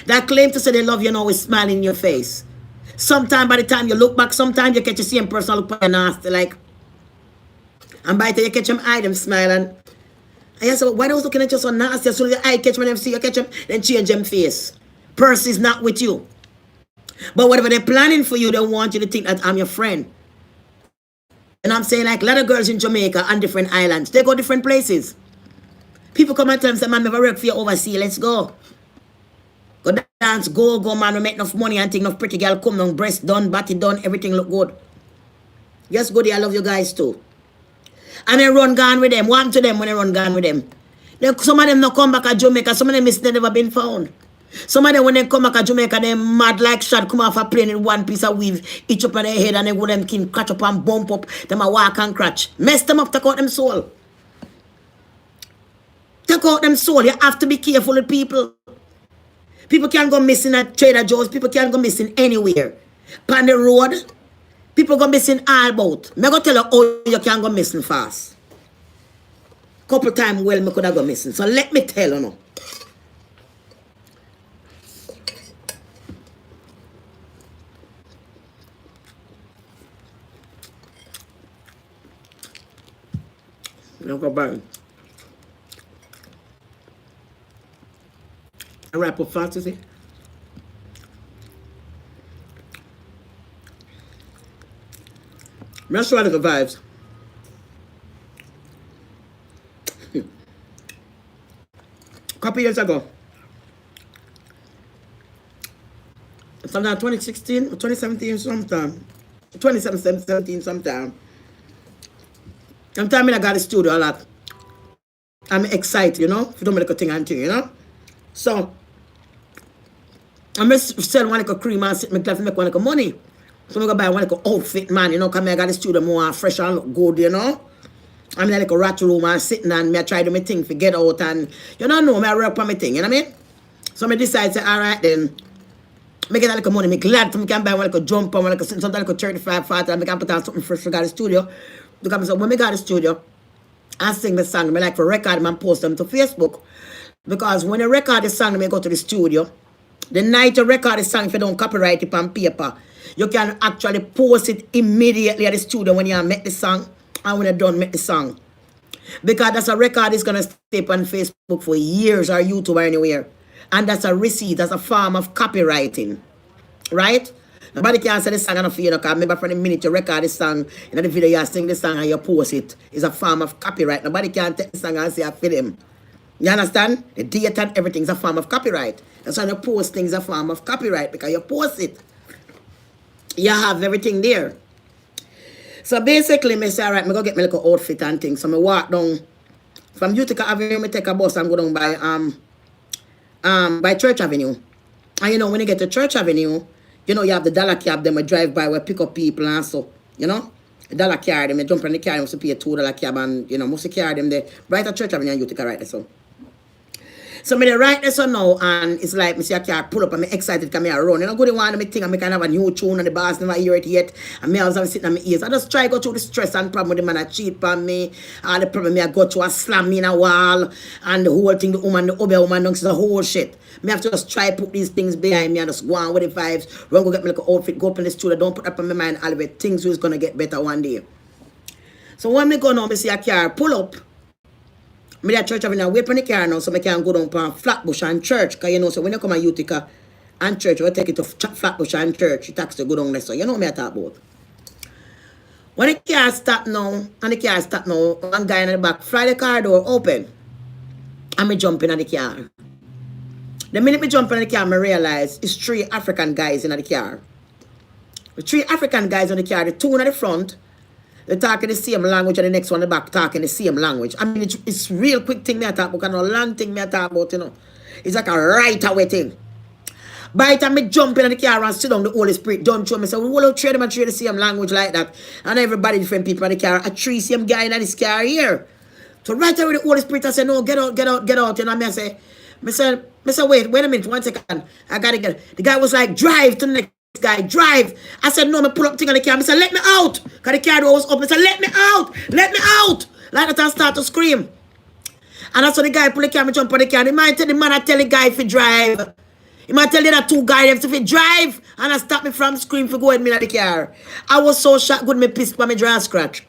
that claim to say they love you and always smile in your face. Sometimes by the time you look back, sometimes you catch the same person look at nasty like, and by the time you catch them eye, them smiling. And you say, why they was looking at you so nasty? As soon as the eye catch when them see you catch them, then change them face. Person is not with you. But whatever they're planning for you, they want you to think that I'm your friend. And I'm saying like a lot of girls in Jamaica and different islands, they go different places. People come and tell them, say, man, never work for you overseas, let's go. Go dance, go, man, we make enough money and think enough pretty girl come down, breast done, body done, everything look good. Just go there, I love you guys too. And then run gone with them. One to them when they run gone with them. Then some of them not come back to Jamaica, some of them is never been found. Some of them when they come back to Jamaica, they mad like shot, come off a plane in one piece of weave, each up on their head and they go them kin catch up and bump up, them a walk and cratch. Mess them up, take out them soul. Take out them soul. You have to be careful with people. People can't go missing at Trader Joe's. People can't go missing anywhere. On the road, people go missing all about. Me go tell you how you can go missing fast. Couple times well, me could have go missing. So let me tell you now. Now go back. I wrap up fast, you see? Let's try the vibes. Couple years ago. Sometime 2016 or 2017 sometime. 2017 sometime. Sometime I got a studio a lot. I'm excited, you know? If you don't make a thing and thing, you know? So I'm just sell one like a cream and sit my glove to make one like a money. So I go buy one like a outfit, man, you know, come I got the studio more fresh and look good, you know. I'm like a rat room and sitting and me I try to do my thing for get out and you don't know me I work on my thing, you know what I mean? So I decide to say, alright then, make it like a money, me glad to me can buy one like a jumper, one like a something like a 35, 40, and I can put on something fresh for got the studio. Because when I got the studio, I sing the song, I like for record them and post them to Facebook. Because when I record the song, I go to the studio. The night you record the song, if you don't copyright it on paper, you can actually post it immediately at the studio when you make the song and when you done make the song. Because that's a record is going to stay on Facebook for years or YouTube or anywhere. And that's a receipt, that's a form of copywriting. Right? Nobody can say the song and feel, because maybe for the minute you record the song, in the video you sing the song and you post it, it's a form of copyright. Nobody can take the song and say I feel him. You understand? The date and everything is a form of copyright. That's why you post things a form of copyright, because you post it. You have everything there. So basically, I say, all right, I go get my little outfit and things. So I walk down from Utica Avenue, I take a bus and go down by Church Avenue. And you know, when you get to Church Avenue, you know, you have the dollar cab, them I drive by where pick up people and so, you know. The dollar car, them I jump on the car, I must pay $2 cab and, you know, must carry them there. Right at Church Avenue and Utica right there, so. So me dey write this one now, and it's like me see a car pull up and me excited because me a run. You know, go the one and me think I me can have a new tune and the boss never hear it yet. And me always have it sitting on my ears. I just try go through the stress and problem with the man a cheat on me. All the problem me I go through a slam me in a wall. And the whole thing, the other woman don't see the whole shit. Me have to just try put these things behind me and just go on with the vibes. Run go get me like an outfit, go up in the studio. Don't put that on my mind all of it. Things was gonna get better one day. So when me go now, me see a car pull up. Me at church having a wait for the car now so I can go down to Flatbush and church. Because you know, so when you come to Utica and church, we take it to Flatbush and church. It takes to go down there. So you know what I talk about. When the car stop now, one guy in the back fly the car door open. And me jump in the car. The minute me jump in the car, I realize it's 3 African guys in the car. The 3 African guys in the car, the 2 in the front, they're talking the same language, and the next one in the back talking the same language. I mean, it's real quick thing me I talk about, and a long thing me I talk about, you know. It's like a right away thing. By the time me jump in the car and sit down, the Holy Spirit don't show me. So, we'll trade them and trade the same language like that. And everybody, different people in the car, a 3 same guy in this car here. So, right away, the Holy Spirit, I say, no, get out. You know, I say, wait a minute, 1 second. I gotta get it. The guy was like, drive to the next guy, drive. I said, no, me pull up thing on the car. I said, let me out. Because the car door was open. I said, let me out. Like that, I start to scream. And that's when the guy pull the car, me jump on the car. He might tell the man, I tell the guy if he drive. He might tell the other 2 guys if he drive. And I stop me from scream for going me in the car. I was so shocked, good me pissed by me dry scratch.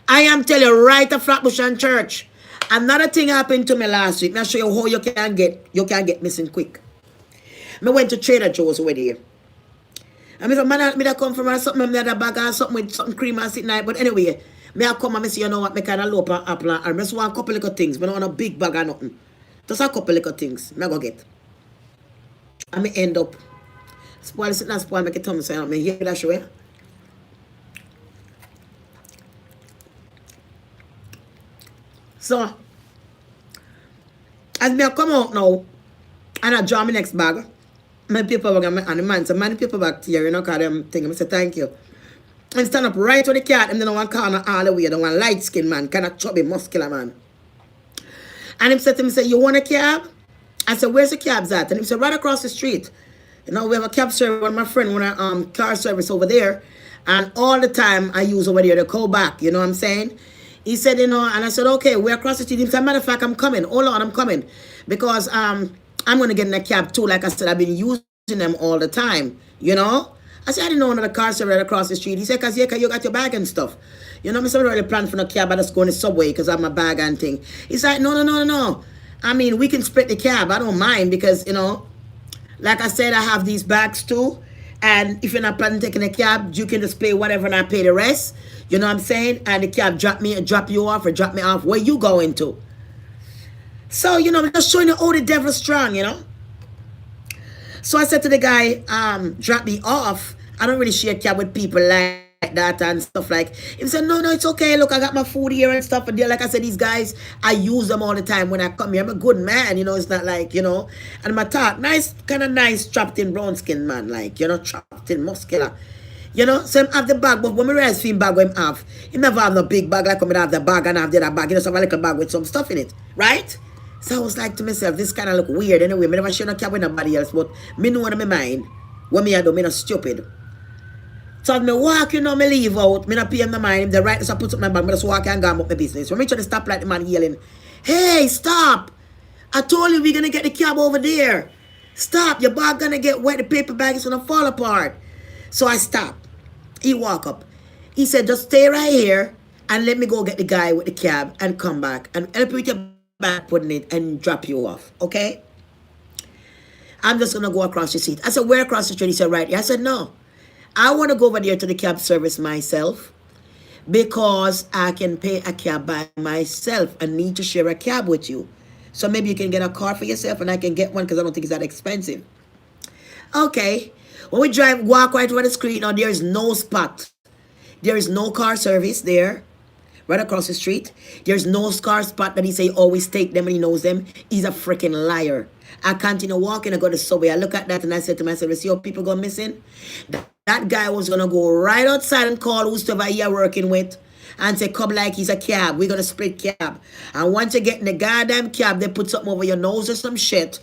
I am telling you, right at Flatbush and church. Another thing happened to me last week. I'll show you how you can get missing quick. I went to Trader Joe's with you. And I said, man, I come from something, I had a bag or something with something cream and sit night. But anyway, I come and I say, you know what, I kind of low and apple and I just want a couple little things. I don't want a big bag or nothing. Just a couple little things. I go get. And I end up. Spoil sitting and spoil, make it tongue say, I hear that show, yeah? So, as me come out now, and I draw my next bag, my paperwork and the man, so many paperwork here, you know, because them thing, I say thank you. And stand up right to the cat, and then one corner all the way, the one light skinned man, kind of chubby, muscular man. And he said to me, say, you want a cab? I said, where's the cabs at? And he said, right across the street. You know, we have a cab service with my friend, when I car service over there, and all the time I use over there to call back, you know what I'm saying? He said, you know, and I said, okay, we're across the street. He said, matter of fact, I'm coming. Hold on, I'm coming. Because I'm going to get in a cab too. Like I said, I've been using them all the time, you know? I said, I didn't know another car service right across the street. He said, because you got your bag and stuff. You know, I'm not really planning for no cab. I just go in the subway because I have my bag and thing. He's like, no. I mean, we can split the cab. I don't mind because, you know, like I said, I have these bags too. And if you're not planning taking a cab, you can just pay whatever and I pay the rest. You know what I'm saying? And the cab drop you off or drop me off where you going to. So, you know, I'm just showing you how the devil's strong, you know. So I said to the guy, drop me off. I don't really share cab with people like that and stuff like. He said, no, it's okay. Look, I got my food here and stuff. And like I said, these guys, I use them all the time when I come here. I'm a good man, you know. It's not like, you know. And my talk, kind of nice, trapped in brown skin man, like, you know, trapped in muscular. You know, so I have the bag, but when I realize the bag when I have, he never have no big bag like when I have the bag and I have the other bag. You know, so I have a little bag with some stuff in it, right? So I was like to myself, this kind of look weird anyway. I never share no cab with nobody else, but me know what in my mind. What me I do, me not stupid. So as me walk, you know, me leave out, me not pay him no mind. If the right, so I put up my bag, me just walk and go about my business. When me try to stop like the man yelling, hey, stop! I told you we're gonna get the cab over there. Stop, your bag gonna get wet, the paper bag is gonna fall apart. So I stop. He walk up. He said, just stay right here and let me go get the guy with the cab and come back and help you with your bag putting it and drop you off. Okay? I'm just going to go across the street. I said, where across the street? He said, right here. I said, no. I want to go over there to the cab service myself because I can pay a cab by myself and need to share a cab with you. So maybe you can get a car for yourself and I can get one because I don't think it's that expensive. Okay. When we walk right over the street, now there is no spot. There is no car service there, right across the street. There's no car spot that he say always take them and he knows them. He's a freaking liar. I continue walking, I go to the subway. I look at that and I said to myself, you see how people go missing? That guy was going to go right outside and call whosoever he are working with and say, come like he's a cab. We're going to split cab. And once you get in the goddamn cab, they put something over your nose or some shit,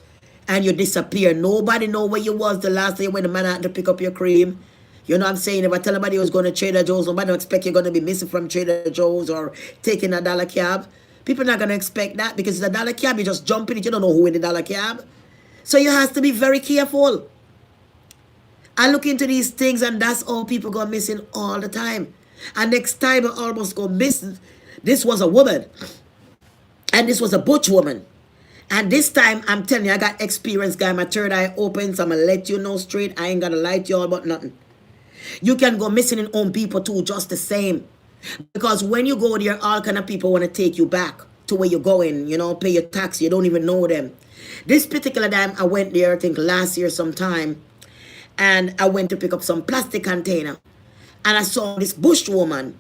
and you disappear. Nobody know where you was the last day when the man had to pick up your cream. You know what I'm saying? If I tell anybody was going to Trader Joe's, nobody don't expect you're going to be missing from Trader Joe's or taking a dollar cab. People not going to expect that because it's a dollar cab. You just jump in it. You don't know who in the dollar cab. So you have to be very careful. I look into these things, and that's all people go missing all the time. And next time I almost go missing. This was a woman. And this was a butch woman. And this time, I'm telling you, I got experience, guy. My third eye open, so I'm going to let you know straight. I ain't going to lie to you all about nothing. You can go missing in own people too, just the same. Because when you go there, all kind of people want to take you back to where you're going, you know, pay your tax. You don't even know them. This particular time, I went there, I think last year sometime. And I went to pick up some plastic container. And I saw this bush woman.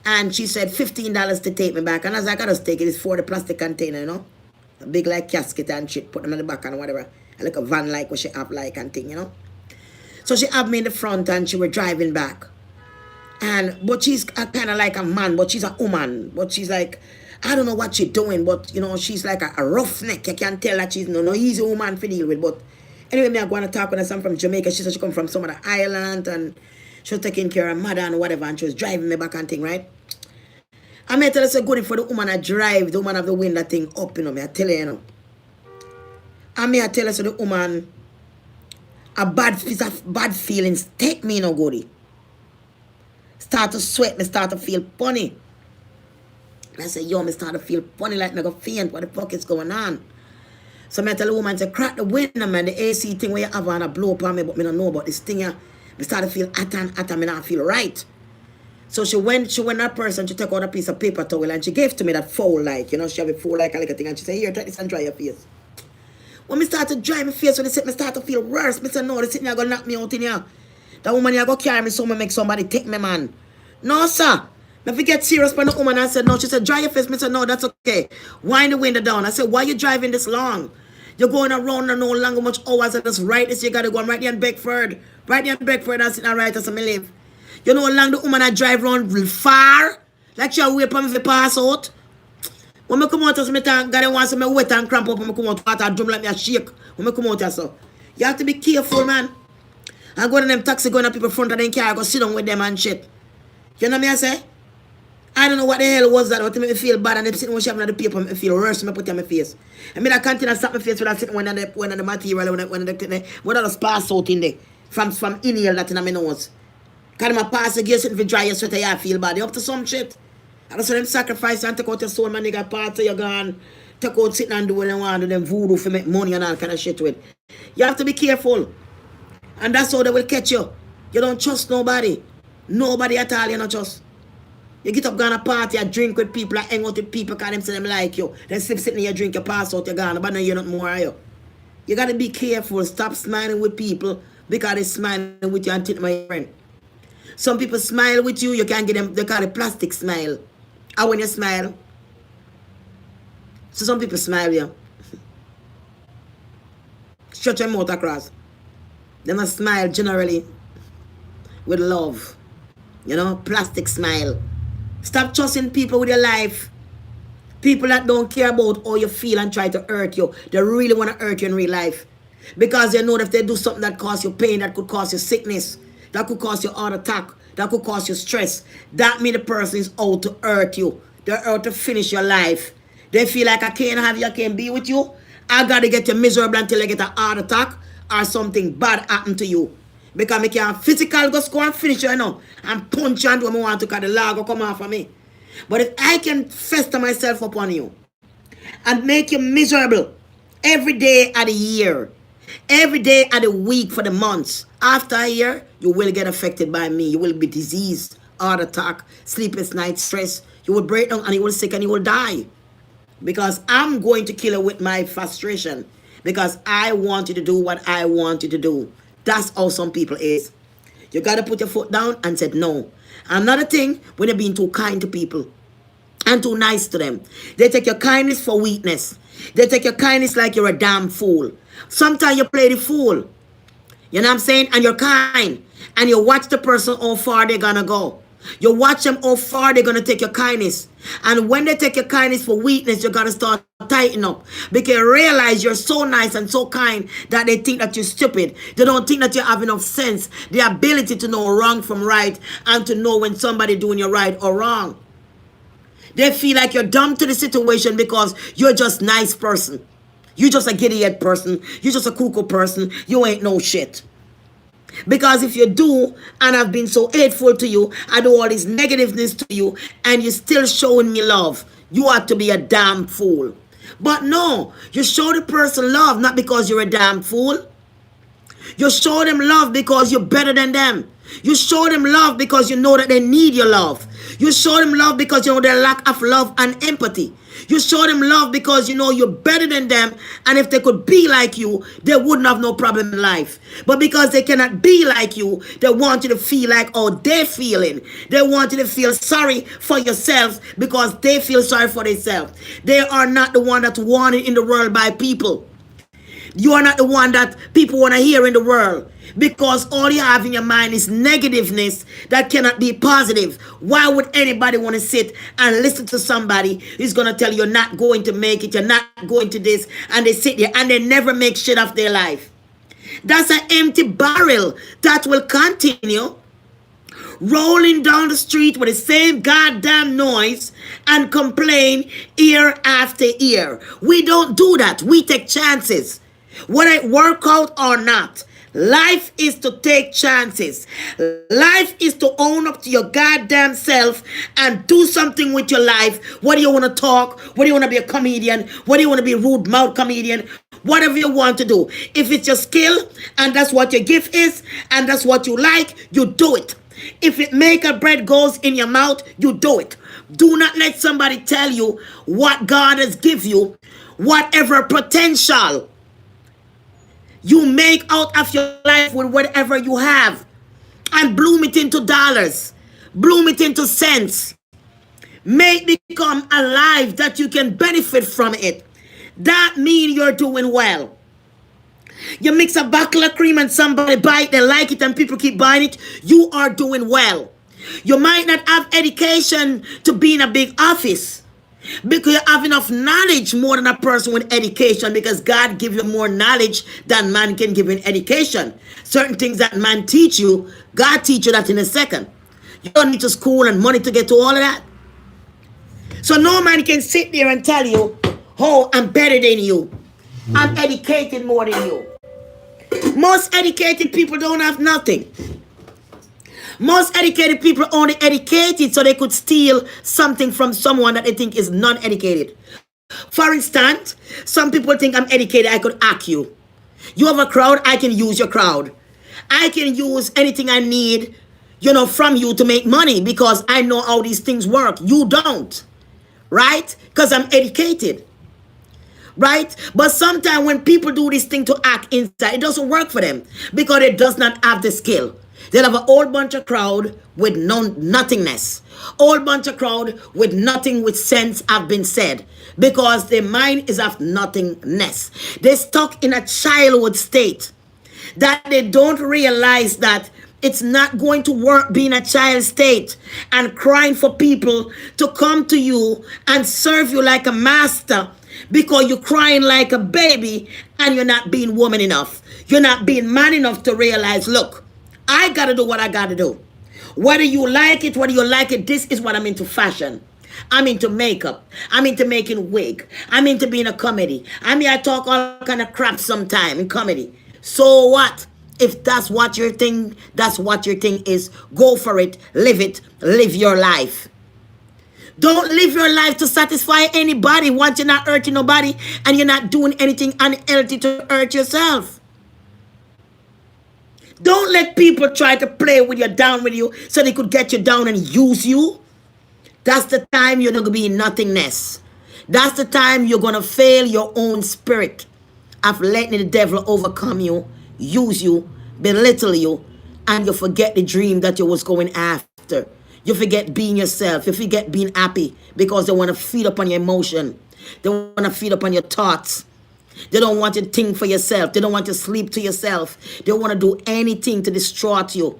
And she said $15 to take me back. And I was like, I just take it. It's for the plastic container, you know. A big like casket and shit. Put them in the back and whatever. And like a van like what she have like and thing, you know. So she had me in the front and she were driving back. But she's kind of like a man. But she's a woman. But she's like, I don't know what she's doing. But, you know, she's like a roughneck. You can tell that she's no easy woman to deal with. But anyway, me I go and talk with her. I'm from Jamaica. She said she come from some of the island and she was taking care of her mother and whatever, and she was driving me back and thing, right? I may tell her, so good for the woman I drive, the woman have the wind that thing up, you know, me I tell her, you know. I may tell her, so the woman, a bad feelings take me, you know, goody. Start to sweat, me start to feel funny. I say, yo, me start to feel funny like me go faint, what the fuck is going on? So I tell the woman, say, crack the window, man, the AC thing where you have on a blow up on me, but me don't know about this thing here. Me start to feel hot and me not feel right. So she went that person, she took out a piece of paper towel and she gave to me that foul like, you know, she have a foul like a little thing and she said, here, take this and dry your face. When me start to dry my face, when they said me start to feel worse, me said, no, this thing here gonna knock me out in here. That woman here go carry me so me make somebody take me, man. No, sir. If we get serious by the woman, I said, no. She said, dry your face. Me said, no, that's okay. Wind the window down. I said, why you driving this long? You're going around and no longer much hours and just right this. You got to go right there in Beckford. Right there in Beckford and sit and right as I live. You know how long the woman I drive around far? Like she'll wait for me to pass out. When I come out, I say, God wants me wet and cramp up when I come out, water drum like me a shake. When I come out, so you have to be careful, man. I go to them taxi, going to people front of them car, I go sit down with them and shit. You know what I say? I don't know what the hell was that, but it made me feel bad, and them sitting when she having the paper, me feel worse, me put it on my face. I mean, I continue to stop my face when I sit when the material, when I just pass out in there, from inhale that in my nose. Because I pass again, sitting for dry your sweater, you feel bad. You up to some shit. I just saw them sacrifice and take out your soul, my nigga, parts of your gone, take out sitting and do what they want, do them voodoo for make money and all kind of shit with. You have to be careful. And that's how they will catch you. You don't trust nobody. Nobody at all, you don't trust. You get up, go on a party, you drink with people, you hang out with people because them say them like you. Then sleep sitting in your drink, you pass out, you're gone, but now you're not more, are you? You got to be careful. Stop smiling with people because they're smiling with you and think my friend. Some people smile with you, you can't get them, they call it plastic smile. And when you smile, so some people smile you. Stretch your mouth across. They must smile generally with love. You know, plastic smile. Stop trusting people with your life. People that don't care about how you feel and try to hurt you. They really want to hurt you in real life. Because they know that if they do something that causes you pain, that could cause you sickness, that could cause you heart attack, that could cause you stress, that means the person is out to hurt you. They're out to finish your life. They feel like I can't have you, I can't be with you. I got to get you miserable until I get a heart attack or something bad happen to you. Because I can physical go and finish you, know, and punch you and do what I want to because the law will come off of me. But if I can fester myself upon you and make you miserable every day of the year, every day of the week for the months, after a year, you will get affected by me. You will be diseased, heart attack, sleepless night, stress. You will break down and you will sick and you will die. Because I'm going to kill you with my frustration. Because I want you to do what I want you to do. That's how some people is. You got to put your foot down and say no. Another thing, when you're being too kind to people and too nice to them, they take your kindness for weakness. They take your kindness like you're a damn fool. Sometimes you play the fool. You know what I'm saying? And you're kind. And you watch the person how far they're going to go. You watch them how far they're going to take your kindness. And when they take your kindness for weakness, you got to start tighten up. Because you realize you're so nice and so kind that they think that you're stupid. They don't think that you have enough sense, the ability to know wrong from right, and to know when somebody doing you right or wrong. They feel like you're dumb to the situation because you're just a nice person. You're just a giddy-head person. You're just a cuckoo person. You ain't no shit. Because if you do, and I've been so hateful to you, I do all this negativeness to you, and you're still showing me love, you ought to be a damn fool. But no, you show the person love not because you're a damn fool. You show them love because you're better than them. You show them love because you know that they need your love. You show them love because you know their lack of love and empathy. You show them love because you know you're better than them, and if they could be like you, they wouldn't have no problem in life. But because they cannot be like you, they want you to feel like oh they're feeling. They want you to feel sorry for yourself because they feel sorry for themselves. They are not the one that's wanted in the world by people. You are not the one that people want to hear in the world, because all you have in your mind is negativeness that cannot be positive. Why would anybody want to sit and listen to somebody who's going to tell you you're not going to make it, you're not going to this, and they sit there and they never make shit of their life? That's an empty barrel that will continue rolling down the street with the same goddamn noise and complain year after year. We don't do that. We take chances. Whether it work out or not, life is to take chances. Life is to own up to your goddamn self and do something with your life. Whether you want to talk, whether you want to be a comedian, whether you want to be a rude mouth comedian, whatever you want to do. If it's your skill and that's what your gift is and that's what you like, you do it. If it make a bread goes in your mouth, you do it. Do not let somebody tell you what God has given you, whatever potential you make out of your life with whatever you have, and bloom it into dollars, bloom it into cents. Make it become alive that you can benefit from it. That means you're doing well. You mix a bottle of cream and somebody buy it, they like it, and people keep buying it, you are doing well. You might not have education to be in a big office, because you have enough knowledge more than a person with education, because God gives you more knowledge than man can give you in education. Certain things that man teach you, God teach you that in a second. You don't need to school and money to get to all of that. So no man can sit there and tell you, oh, I'm better than you. I'm educated more than you. Most educated people don't have nothing. Most educated people are only educated so they could steal something from someone that they think is non-educated. For instance, some people think I'm educated, I could hack you. You have a crowd, I can use your crowd. I can use anything I need, from you to make money because I know how these things work. You don't, right? Because I'm educated, right? But sometimes when people do this thing to act inside, it doesn't work for them because it does not have the skill. They'll have a whole bunch of crowd with nothingness. Whole bunch of crowd with nothing with sense have been said. Because their mind is of nothingness. They're stuck in a childhood state. That they don't realize that it's not going to work being a child state and crying for people to come to you and serve you like a master because you're crying like a baby and you're not being woman enough. You're not being man enough to realize, look, I gotta do what I gotta do. Whether you like it, this is what I'm into: fashion. I'm into makeup. I'm into making wig. I'm into being a comedy. I talk all kind of crap sometime in comedy. So what? If that's what your thing, is, go for it, live your life. Don't live your life to satisfy anybody once you're not hurting nobody and you're not doing anything unhealthy to hurt yourself. Don't let people try to play with you, down with you, so they could get you down and use you. That's the time you're going to be in nothingness. That's the time you're going to fail your own spirit of letting the devil overcome you, use you, belittle you, and you forget the dream that you was going after. You forget being yourself. You forget being happy because they want to feed upon your emotion. They want to feed upon your thoughts. They don't want you to think for yourself. They don't want you to sleep to yourself. They want to do anything to distract you.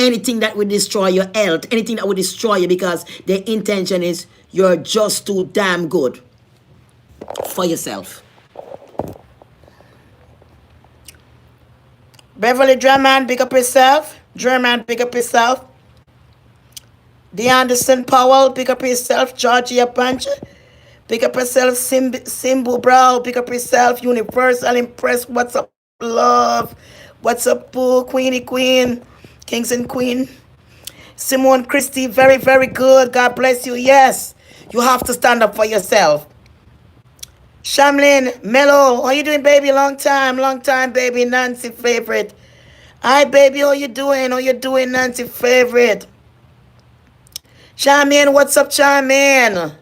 anything that would destroy your health, anything that would destroy you, because their intention is you're just too damn good for yourself. Beverly Drummond, pick up yourself. German, pick up yourself. DeAnderson Powell, pick up yourself. Georgia Punch, pick up yourself. Simbu Brow, pick up yourself. Universal Impress, what's up, love? What's up, Boo? Queenie Queen, Kings and Queen. Simone Christie, very, very good. God bless you. Yes, you have to stand up for yourself. Shamlin, Mello, how you doing, baby? Long time, baby. Nancy favorite. Hi, baby, how you doing? How you doing, Nancy favorite? Charmaine, what's up, Charmaine?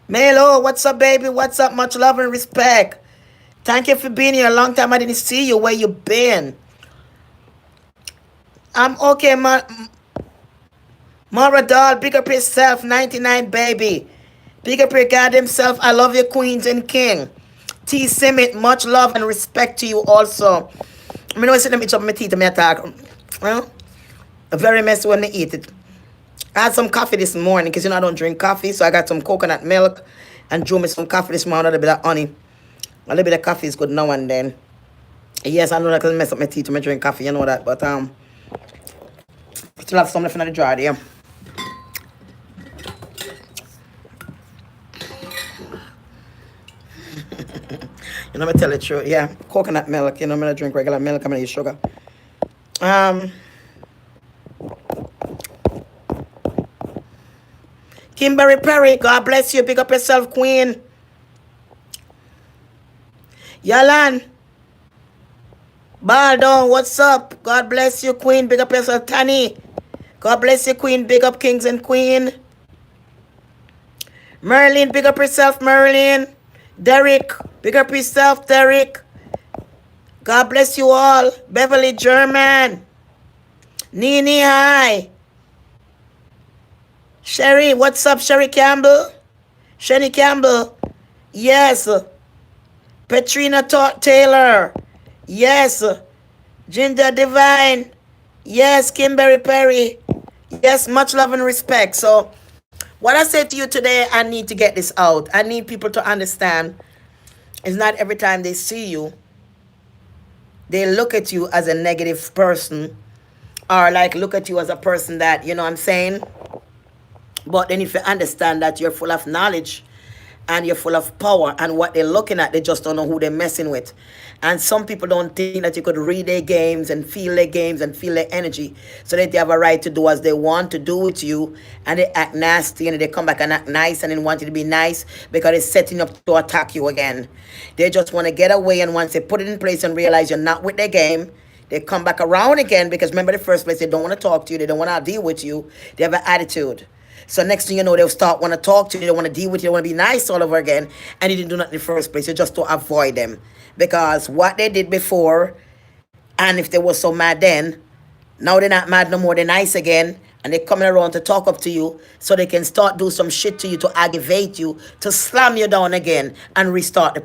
Mello, what's up, baby? What's up? Much love and respect. Thank you for being here. A long time I didn't see you. Where you been? I'm okay, Mara doll, big up yourself. 99, baby. Big up your goddamn self. I love you, queens and king. T. Simit, much love and respect to you also. I mean, I see them eat up my teeth and me attack. Well, very messy when they eat it. I had some coffee this morning because, I don't drink coffee. So I got some coconut milk and drew me some coffee this morning. A little bit of honey. A little bit of coffee is good now and then. Yes, I know that can mess up my teeth when I drink coffee. You know that. But still have some left in the jar there. You know, me tell the truth. Yeah, coconut milk. I'm gonna drink regular milk. I'm gonna use sugar. Kimberly Perry, God bless you. Pick up yourself, queen. Yalan. Baldon, what's up? God bless you, queen. Big up yourself, Tani. God bless you, queen. Big up kings and queen. Merlin, big up yourself, Merlin. Derek, big up yourself, Derek. God bless you all. Beverly German. Nini, hi. Sherry, what's up, Sherry Campbell? Sherry Campbell. Yes. Petrina Taylor. Yes. Ginger Divine. Yes, Kimberly Perry. Yes, much love and respect. So, what I say to you today, I need to get this out. I need people to understand it's not every time they see you, they look at you as a negative person or like look at you as a person that, you know what I'm saying? But then if you understand that you're full of knowledge and you're full of power, and what they're looking at, they just don't know who they're messing with. And some people don't think that you could read their games and feel their games and feel their energy, so that they have a right to do as they want to do with you, and they act nasty and they come back and act nice and then want you to be nice because it's setting up to attack you again. They just want to get away, and once they put it in place and realize you're not with their game, they come back around again, because remember the first place, they don't want to talk to you, they don't want to deal with you, they have an attitude. So next thing you know, they'll start want to talk to you, they don't want to deal with you, they want to be nice all over again, and you didn't do nothing in the first place. You just to avoid them. Because what they did before, and if they were so mad then, now they're not mad no more, they're nice again, and they're coming around to talk up to you so they can start do some shit to you to aggravate you, to slam you down again and restart the